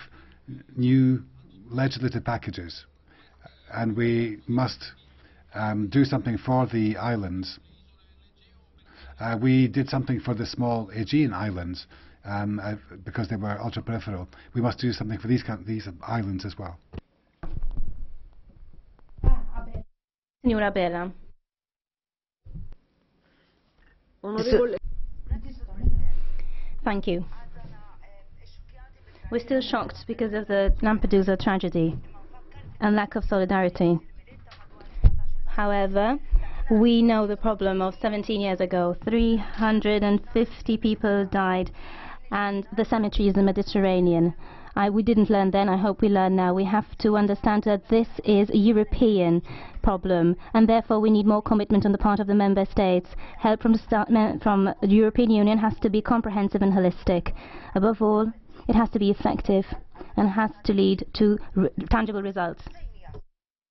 new legislative packages, and we must do something for the islands. We did something for the small Aegean islands because they were ultra-peripheral. We must do something for these islands as well. Signora Bella. Thank you. We're still shocked because of the Lampedusa tragedy and lack of solidarity. However, we know the problem of 17 years ago. 350 people died, and the cemetery is the Mediterranean. We didn't learn then, I hope we learn now. We have to understand that this is a European problem, and therefore we need more commitment on the part of the Member States. Help from the European Union has to be comprehensive and holistic. Above all, it has to be effective and has to lead to tangible results.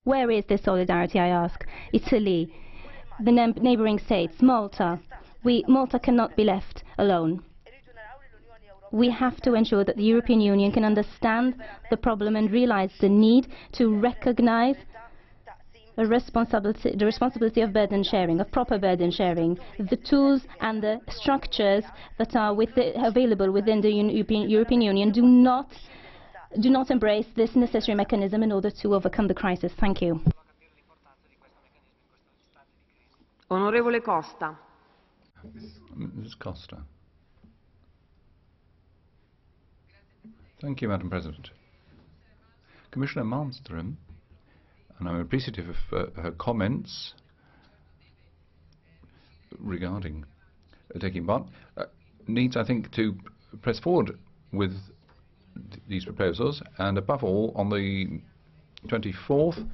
Where is this solidarity, I ask? Italy, the neighbouring states, Malta. Malta cannot be left alone. We have to ensure that the European Union can understand the problem and realise the need to recognise the responsibility of burden sharing, of proper burden sharing. The tools and the structures that are available within the European Union do not embrace this necessary mechanism in order to overcome the crisis. Thank you. Onorevole Costa. Ms. Costa. Thank you, Madam President. Commissioner Malmström, and I'm appreciative of her comments regarding taking part, needs, I think, to press forward with these proposals, and above all, on the 24th,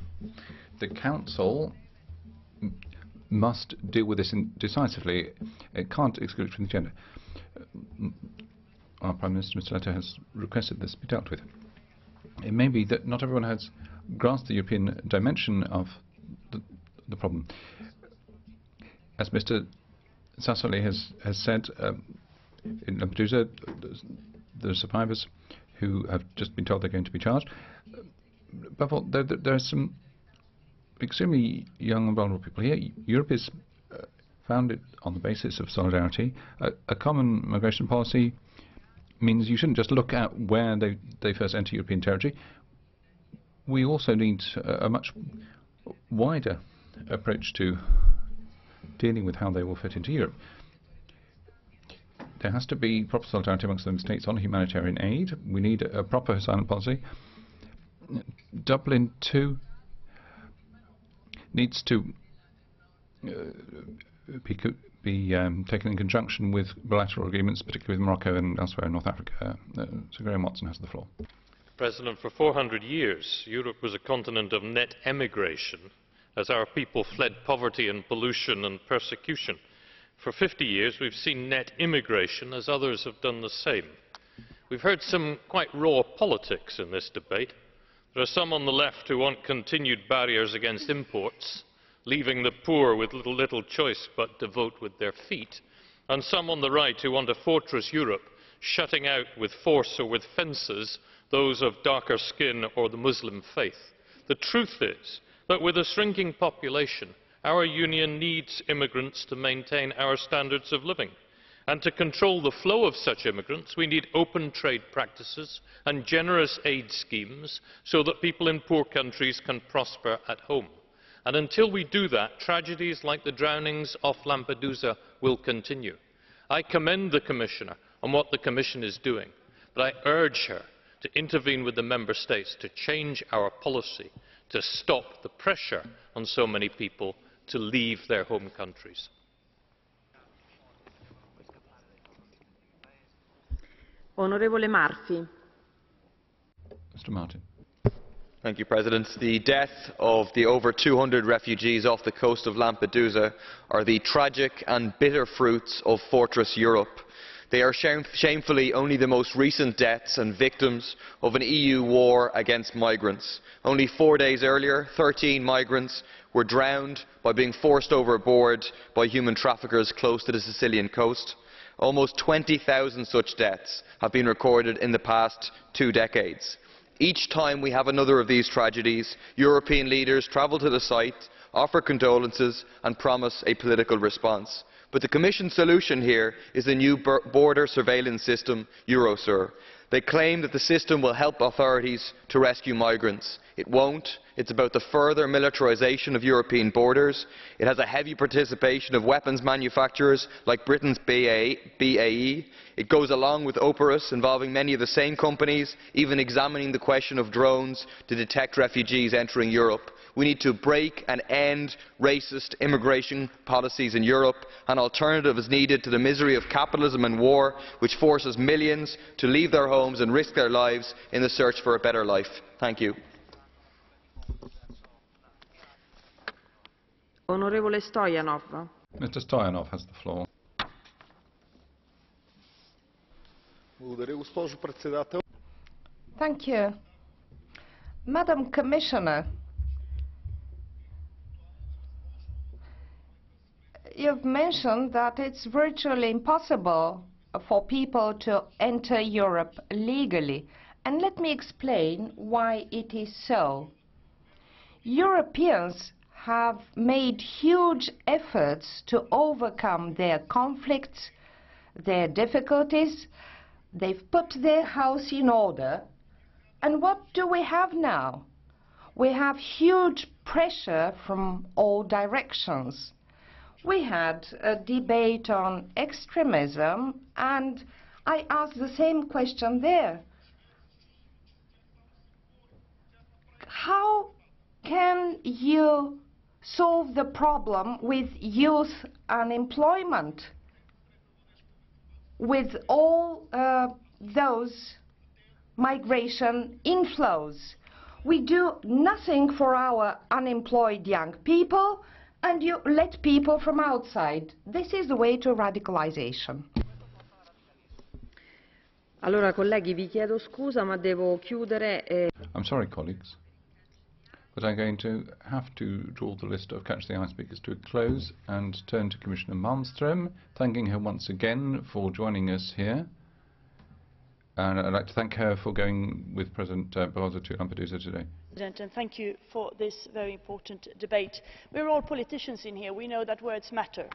the Council must deal with this decisively. It can't exclude it from the agenda. Our Prime Minister, Mr. Letter, has requested this be dealt with. It may be that not everyone has grasped the European dimension of the problem. As Mr. Sassoli has said, in Lampedusa, the survivors who have just been told they're going to be charged. Above all, there are some extremely young and vulnerable people here. Europe is founded on the basis of solidarity. A common migration policy means you shouldn't just look at where they first enter European territory. We also need a much wider approach to dealing with how they will fit into Europe. There has to be proper solidarity amongst the states on humanitarian aid. We need a proper asylum policy. Dublin 2 needs to be taken in conjunction with bilateral agreements, particularly with Morocco and elsewhere in North Africa. Sir Graham Watson has the floor. President, for 400 years, Europe was a continent of net emigration as our people fled poverty and pollution and persecution. For 50 years, we've seen net immigration as others have done the same. We've heard some quite raw politics in this debate. There are some on the left who want continued barriers against imports, leaving the poor with little choice but to vote with their feet, and some on the right who want a fortress Europe, shutting out with force or with fences those of darker skin or the Muslim faith. The truth is that with a shrinking population, our union needs immigrants to maintain our standards of living. And to control the flow of such immigrants, we need open trade practices and generous aid schemes so that people in poor countries can prosper at home. And until we do that, tragedies like the drownings off Lampedusa will continue. I commend the Commissioner on what the Commission is doing, but I urge her to intervene with the Member States to change our policy, to stop the pressure on so many people to leave their home countries. Onorevole Murphy. Mr. Martin. Thank you, President. The death of the over 200 refugees off the coast of Lampedusa are the tragic and bitter fruits of Fortress Europe. They are shamefully only the most recent deaths and victims of an EU war against migrants. Only 4 days earlier, 13 migrants were drowned by being forced overboard by human traffickers close to the Sicilian coast. Almost 20,000 such deaths have been recorded in the past 2 decades. Each time we have another of these tragedies, European leaders travel to the site, offer condolences and promise a political response. But the Commission solution here is the new border surveillance system, Eurosur. They claim that the system will help authorities to rescue migrants. It won't. It's about the further militarisation of European borders. It has a heavy participation of weapons manufacturers like Britain's BAE. It goes along with Operus, involving many of the same companies, even examining the question of drones to detect refugees entering Europe. We need to break and end racist immigration policies in Europe. An alternative is needed to the misery of capitalism and war, which forces millions to leave their homes and risk their lives in the search for a better life. Thank you. Onorevole Stoyanov. Mr. Stoyanov has the floor. Thank you. Madam Commissioner, you've mentioned that it's virtually impossible for people to enter Europe legally. And let me explain why it is so. Europeans have made huge efforts to overcome their conflicts, their difficulties. They've put their house in order. And what do we have now? We have huge pressure from all directions. We had a debate on extremism, and I asked the same question there. How can you solve the problem with youth unemployment, with all those migration inflows? We do nothing for our unemployed young people, and you let people from outside. This is the way to radicalization. Allora, colleghi, vi chiedo scusa, ma devo chiudere. I'm sorry, colleagues, but I'm going to have to draw the list of Catch the Eye speakers to a close and turn to Commissioner Malmström, thanking her once again for joining us here. And I'd like to thank her for going with President Barroso to Lampedusa today. President, and thank you for this very important debate. We're all politicians in here. We know that words matter.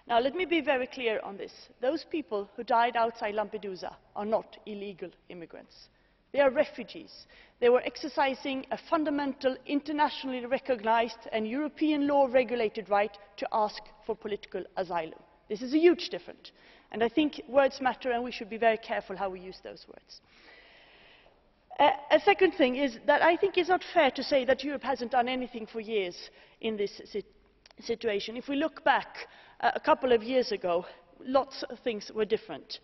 Now, let me be very clear on this. Those people who died outside Lampedusa are not illegal immigrants. They are refugees. They were exercising a fundamental, internationally recognized and European law-regulated right to ask for political asylum. This is a huge difference. And I think words matter, and we should be very careful how we use those words. A second thing is that I think it's not fair to say that Europe hasn't done anything for years in this situation. If we look back a couple of years ago, lots of things were different.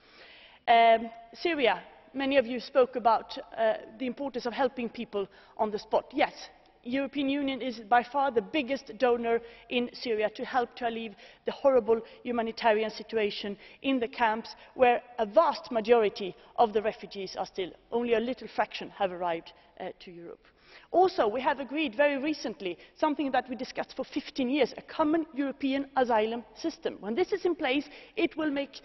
Syria, many of you spoke about the importance of helping people on the spot. Yes, the European Union is by far the biggest donor in Syria to help to alleviate the horrible humanitarian situation in the camps, where a vast majority of the refugees are still. Only a little fraction have arrived to Europe. Also, we have agreed very recently something that we discussed for 15 years, a common European asylum system. When this is in place, it will make...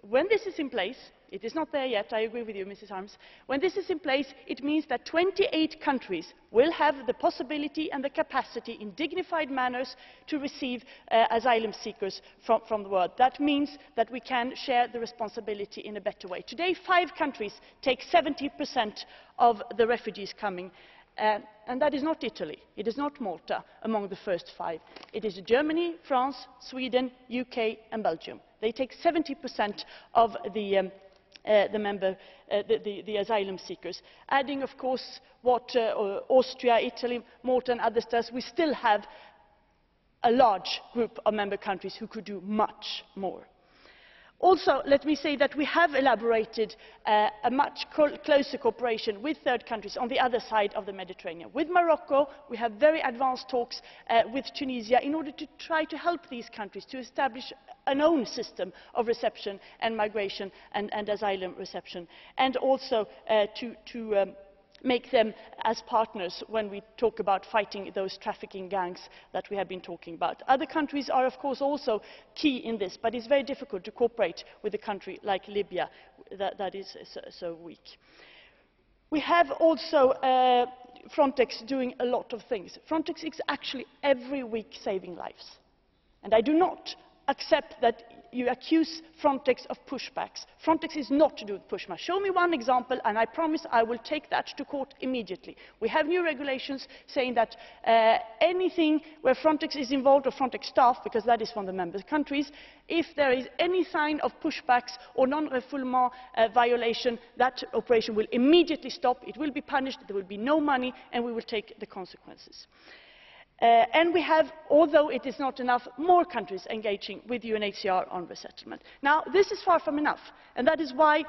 When this is in place, it is not there yet, I agree with you, Mrs. Harms. When this is in place, it means that 28 countries will have the possibility and the capacity in dignified manners to receive asylum seekers from the world. That means that we can share the responsibility in a better way. Today, 5 countries take 70% of the refugees coming. And that is not Italy, it is not Malta among the first 5. It is Germany, France, Sweden, UK and Belgium. They take 70% of the asylum seekers. Adding, of course, what Austria, Italy, Malta and others does, we still have a large group of member countries who could do much more. Also, let me say that we have elaborated a much closer cooperation with third countries on the other side of the Mediterranean. With Morocco, we have very advanced talks with Tunisia in order to try to help these countries to establish an own system of reception and migration and asylum reception, and also to make them as partners when we talk about fighting those trafficking gangs that we have been talking about. Other countries are of course also key in this, but it's very difficult to cooperate with a country like Libya that is so weak. We have also Frontex doing a lot of things. Frontex is actually every week saving lives. And I do not accept that you accuse Frontex of pushbacks. Frontex is not to do with pushbacks. Show me one example and I promise I will take that to court immediately. We have new regulations saying that anything where Frontex is involved, or Frontex staff, because that is from the member countries, if there is any sign of pushbacks or non-refoulement violation, that operation will immediately stop, it will be punished, there will be no money, and we will take the consequences. And we have, although it is not enough, more countries engaging with UNHCR on resettlement. Now, this is far from enough, and that is why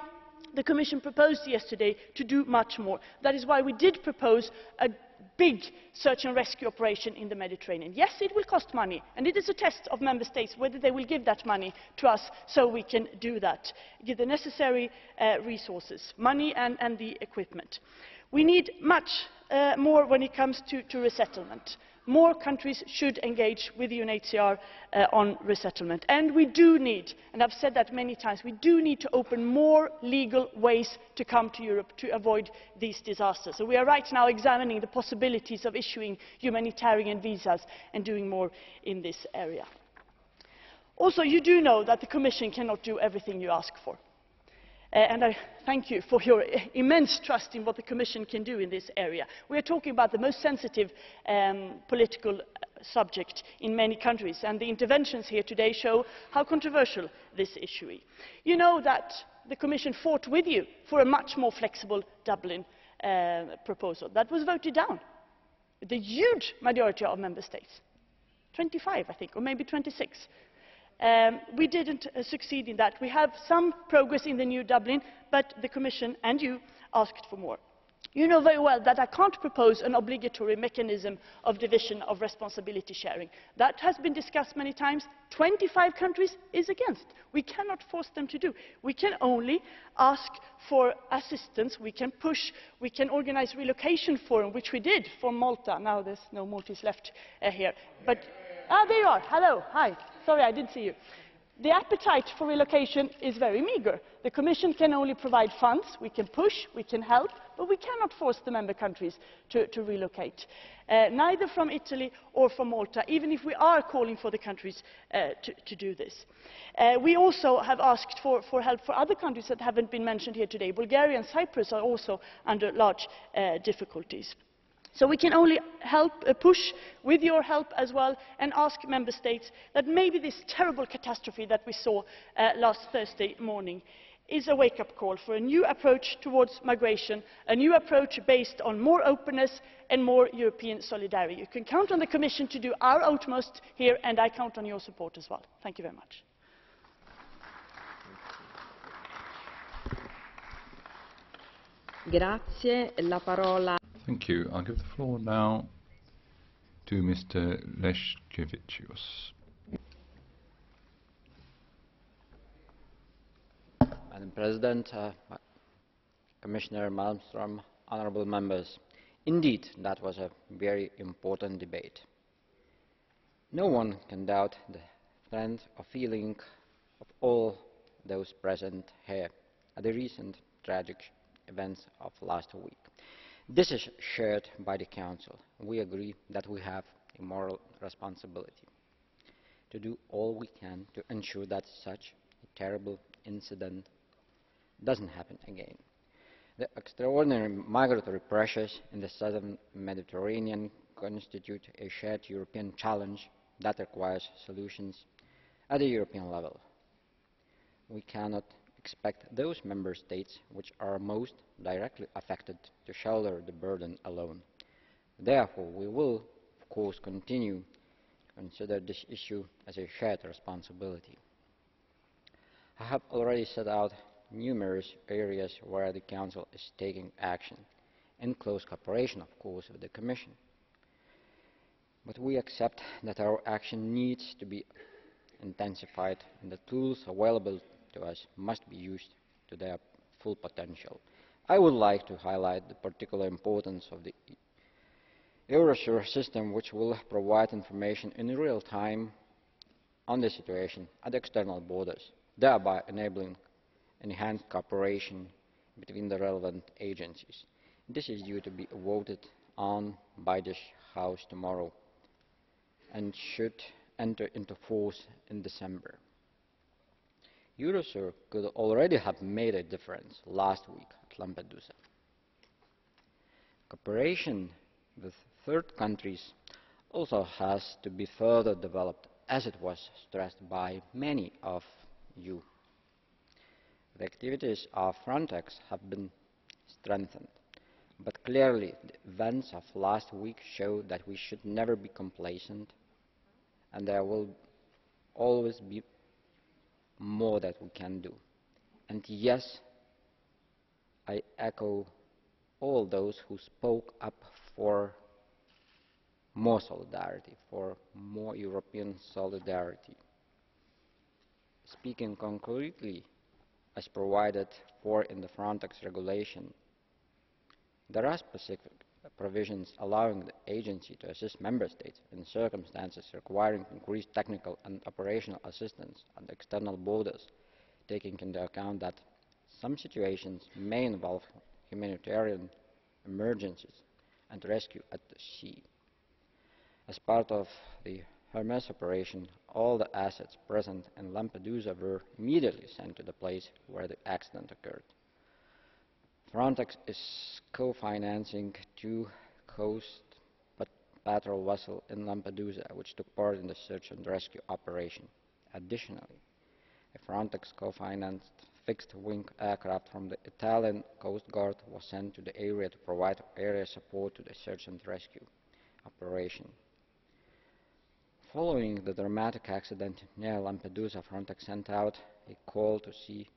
the Commission proposed yesterday to do much more. That is why we did propose a big search and rescue operation in the Mediterranean. Yes, it will cost money, and it is a test of Member States whether they will give that money to us so we can do that, give the necessary resources, money and the equipment. We need much more when it comes to resettlement. More countries should engage with UNHCR on resettlement. And we do need, and I've said that many times, we do need to open more legal ways to come to Europe to avoid these disasters. So we are right now examining the possibilities of issuing humanitarian visas and doing more in this area. Also, you do know that the Commission cannot do everything you ask for. And I thank you for your immense trust in what the Commission can do in this area. We are talking about the most sensitive political subject in many countries, and the interventions here today show how controversial this issue is. You know that the Commission fought with you for a much more flexible Dublin proposal. That was voted down with a huge majority of Member States, 25 I think, or maybe 26. We didn't succeed in that. We have some progress in the new Dublin, but the Commission and you asked for more. You know very well that I can't propose an obligatory mechanism of division of responsibility sharing. That has been discussed many times. 25 countries is against. We cannot force them to do. We can only ask for assistance, we can push, we can organise relocation forum, which we did for Malta. Now there's no Maltese left here. But there you are. Hello. Hi. Sorry, I didn't see you. The appetite for relocation is very meagre. The Commission can only provide funds. We can push, we can help, but we cannot force the member countries to relocate, neither from Italy or from Malta, even if we are calling for the countries to do this. We also have asked for help for other countries that haven't been mentioned here today. Bulgaria and Cyprus are also under large difficulties. So we can only help, push with your help as well, and ask Member States that maybe this terrible catastrophe that we saw last Thursday morning is a wake-up call for a new approach towards migration, a new approach based on more openness and more European solidarity. You can count on the Commission to do our utmost here, and I count on your support as well. Thank you very much. Grazie. La parola. Thank you. I'll give the floor now to Mr. Leškevičius. Madam President, Commissioner Malmström, honourable members, indeed that was a very important debate. No one can doubt the strength of feeling of all those present here at the recent tragic events of last week. This is shared by the Council. We agree that we have a moral responsibility to do all we can to ensure that such a terrible incident doesn't happen again. The extraordinary migratory pressures in the southern Mediterranean constitute a shared European challenge that requires solutions at the European level. We cannot expect those member states which are most directly affected to shoulder the burden alone. Therefore, we will, of course, continue to consider this issue as a shared responsibility. I have already set out numerous areas where the Council is taking action, in close cooperation, of course, with the Commission. But we accept that our action needs to be intensified, and the tools available to us must be used to their full potential. I would like to highlight the particular importance of the Eurosur system, which will provide information in real time on the situation at external borders, thereby enabling enhanced cooperation between the relevant agencies. This is due to be voted on by this House tomorrow and should enter into force in December. Eurosur could already have made a difference last week at Lampedusa. Cooperation with third countries also has to be further developed, as it was stressed by many of you. The activities of Frontex have been strengthened, but clearly the events of last week show that we should never be complacent, and there will always be more that we can do. And yes, I echo all those who spoke up for more solidarity, for more European solidarity. Speaking concretely, as provided for in the Frontex regulation, there are specific provisions allowing the agency to assist Member States in circumstances requiring increased technical and operational assistance at the external borders, taking into account that some situations may involve humanitarian emergencies and rescue at the sea. As part of the Hermes operation, all the assets present in Lampedusa were immediately sent to the place where the accident occurred. Frontex is co-financing 2 coast patrol vessels in Lampedusa, which took part in the search and rescue operation. Additionally, a Frontex co-financed fixed-wing aircraft from the Italian Coast Guard was sent to the area to provide area support to the search and rescue operation. Following the dramatic accident near Lampedusa, Frontex sent out a call to see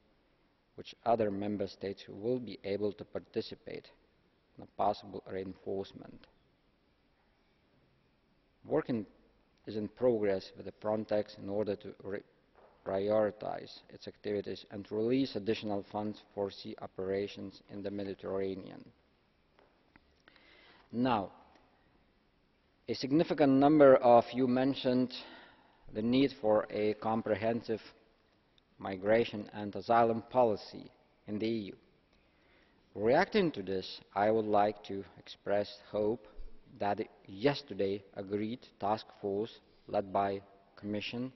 which other Member States will be able to participate in a possible reinforcement. Work is in progress with the Frontex in order to prioritize its activities and release additional funds for sea operations in the Mediterranean. Now, a significant number of you mentioned the need for a comprehensive migration and asylum policy in the EU. Reacting to this, I would like to express hope that the yesterday agreed task force led by the Commission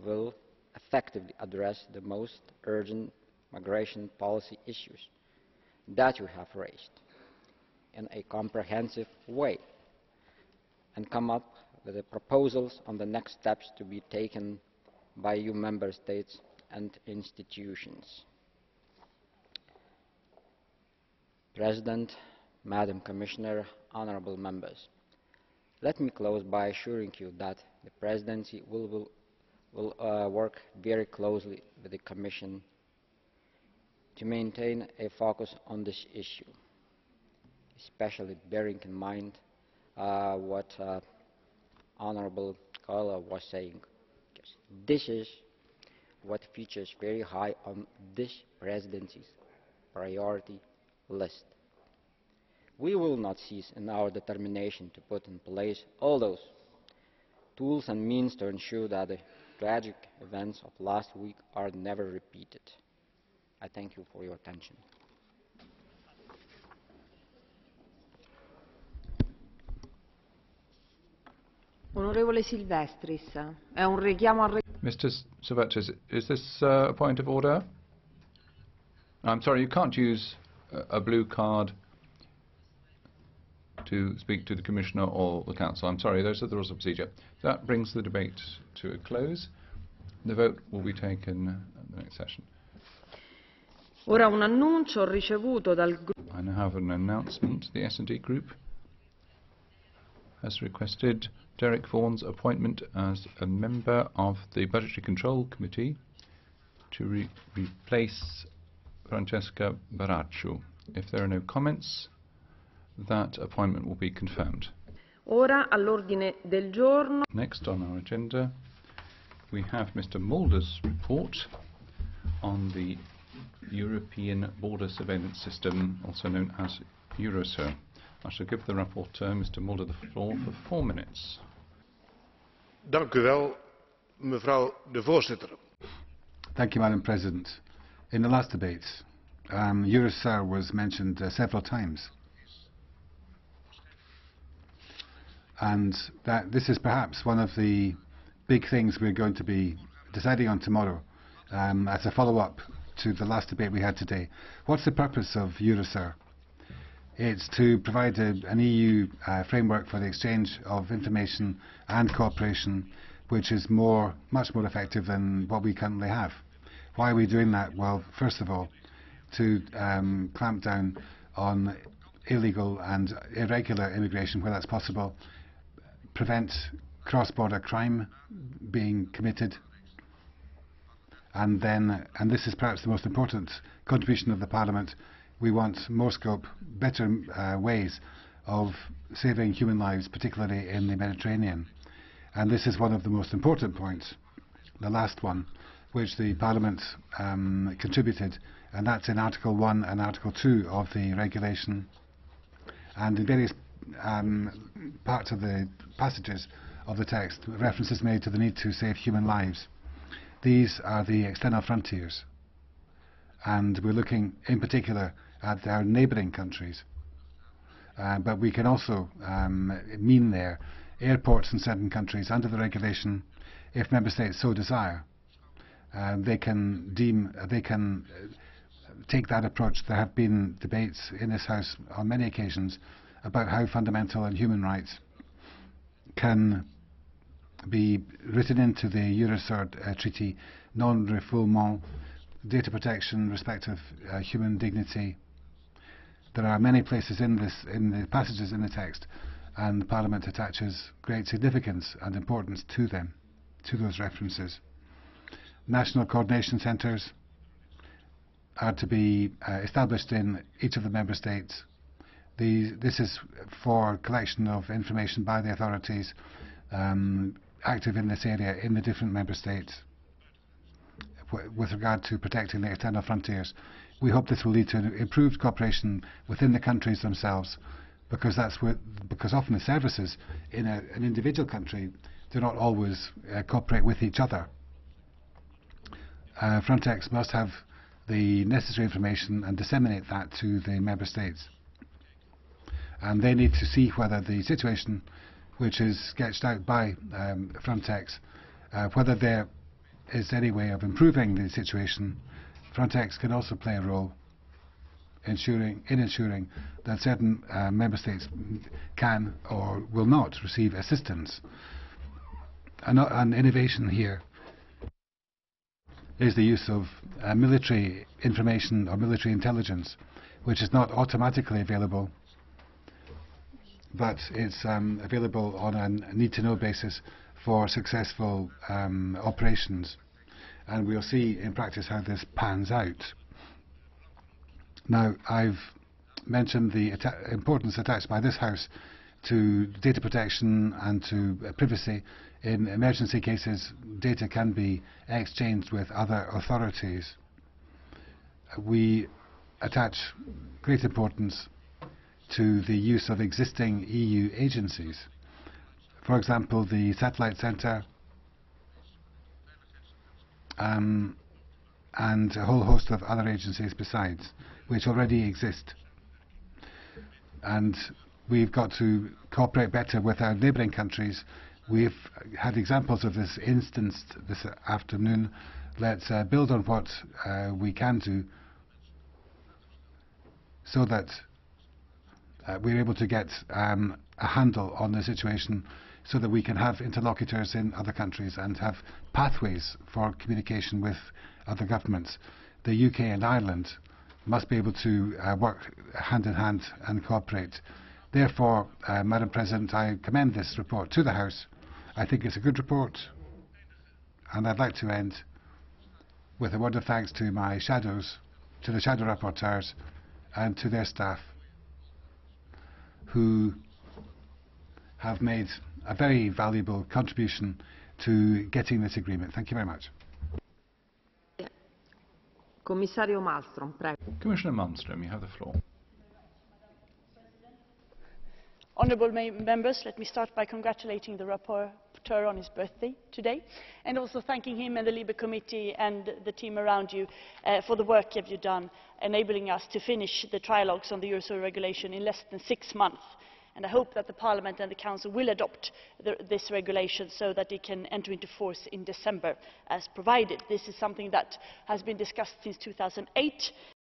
will effectively address the most urgent migration policy issues that you have raised in a comprehensive way and come up with the proposals on the next steps to be taken by EU Member States and institutions. President, Madam Commissioner, honourable members, let me close by assuring you that the Presidency will work very closely with the Commission to maintain a focus on this issue, especially bearing in mind what Honourable Carla was saying. This is what features very high on this Presidency's priority list. We will not cease in our determination to put in place all those tools and means to ensure that the tragic events of last week are never repeated. I thank you for your attention. Onorevole Silvestris, è un richiamo al Mr. Silvestris, is this a point of order? I'm sorry, you can't use a blue card to speak to the Commissioner or the Council. I'm sorry, those are the rules of procedure. That brings the debate to a close. The vote will be taken at the next session. Ora un annuncio ricevuto dal gruppo. I now have an announcement. The S&D Group has requested Derek Vaughan's appointment as a member of the Budgetary Control Committee to replace Francesca Baraccio. If there are no comments, that appointment will be confirmed. Ora all'ordine del giorno. Next on our agenda, we have Mr. Mulder's report on the European Border Surveillance System, also known as Eurosur. I shall give the rapporteur, Mr. Mulder, the floor for 4 minutes. Dank u wel, mevrouw de voorzitter. Thank you, Madam President. In the last debate, Eurosur was mentioned several times. And that this is perhaps one of the big things we're going to be deciding on tomorrow as a follow-up to the last debate we had today. What's the purpose of Eurosur? It's to provide an EU framework for the exchange of information and cooperation, which is much more effective than what we currently have. Why are we doing that? Well, first of all, to clamp down on illegal and irregular immigration where that's possible, prevent cross-border crime being committed, and this is perhaps the most important contribution of the Parliament, we want more scope, better ways of saving human lives, particularly in the Mediterranean. And this is one of the most important points, the last one, which the Parliament contributed, and that's in Article 1 and Article 2 of the regulation. And in various parts of the passages of the text, references made to the need to save human lives. These are the external frontiers, and we're looking in particular at our neighbouring countries. But we can also mean there airports in certain countries under the regulation, if member states so desire. They can take that approach. There have been debates in this House on many occasions about how fundamental and human rights can be written into the Eurosur Treaty, non-refoulement, data protection, respect of human dignity. There are many places in the passages in the text, and Parliament attaches great significance and importance to them, to those references. National coordination centres are to be established in each of the member states. This is for collection of information by the authorities active in this area in the different member states with regard to protecting the external frontiers. We hope this will lead to improved cooperation within the countries themselves, because often the services in an individual country do not always cooperate with each other. Frontex must have the necessary information and disseminate that to the member states. And they need to see whether the situation which is sketched out by Frontex, whether there is any way of improving the situation. Frontex can also play a role in ensuring that certain member states can or will not receive assistance. An innovation here is the use of military information or military intelligence, which is not automatically available, but it's available on a need-to-know basis for successful operations. And we'll see in practice how this pans out. Now, I've mentioned the importance attached by this House to data protection and to privacy. In emergency cases, data can be exchanged with other authorities. We attach great importance to the use of existing EU agencies. For example, the Satellite Centre and a whole host of other agencies besides, which already exist. And we've got to cooperate better with our neighbouring countries. We've had examples of this instanced this afternoon. Let's build on what we can do so that we're able to get a handle on the situation, so that we can have interlocutors in other countries and have pathways for communication with other governments. The UK and Ireland must be able to work hand in hand and cooperate. Therefore, Madam President, I commend this report to the House. I think it's a good report, and I'd like to end with a word of thanks to my shadows, to the shadow rapporteurs and to their staff, who have made a very valuable contribution to getting this agreement. Thank you very much. Commissario Malmström, prego. Commissioner Malmström, you have the floor. Honourable members, let me start by congratulating the rapporteur on his birthday today, and also thanking him and the Libe Committee and the team around you for the work you've done, enabling us to finish the trilogues on the Eurosur regulation in less than 6 months. and I hope that Parliament and the Council will adopt this regulation so that it can enter into force in December as provided. This is something that has been discussed since 2008.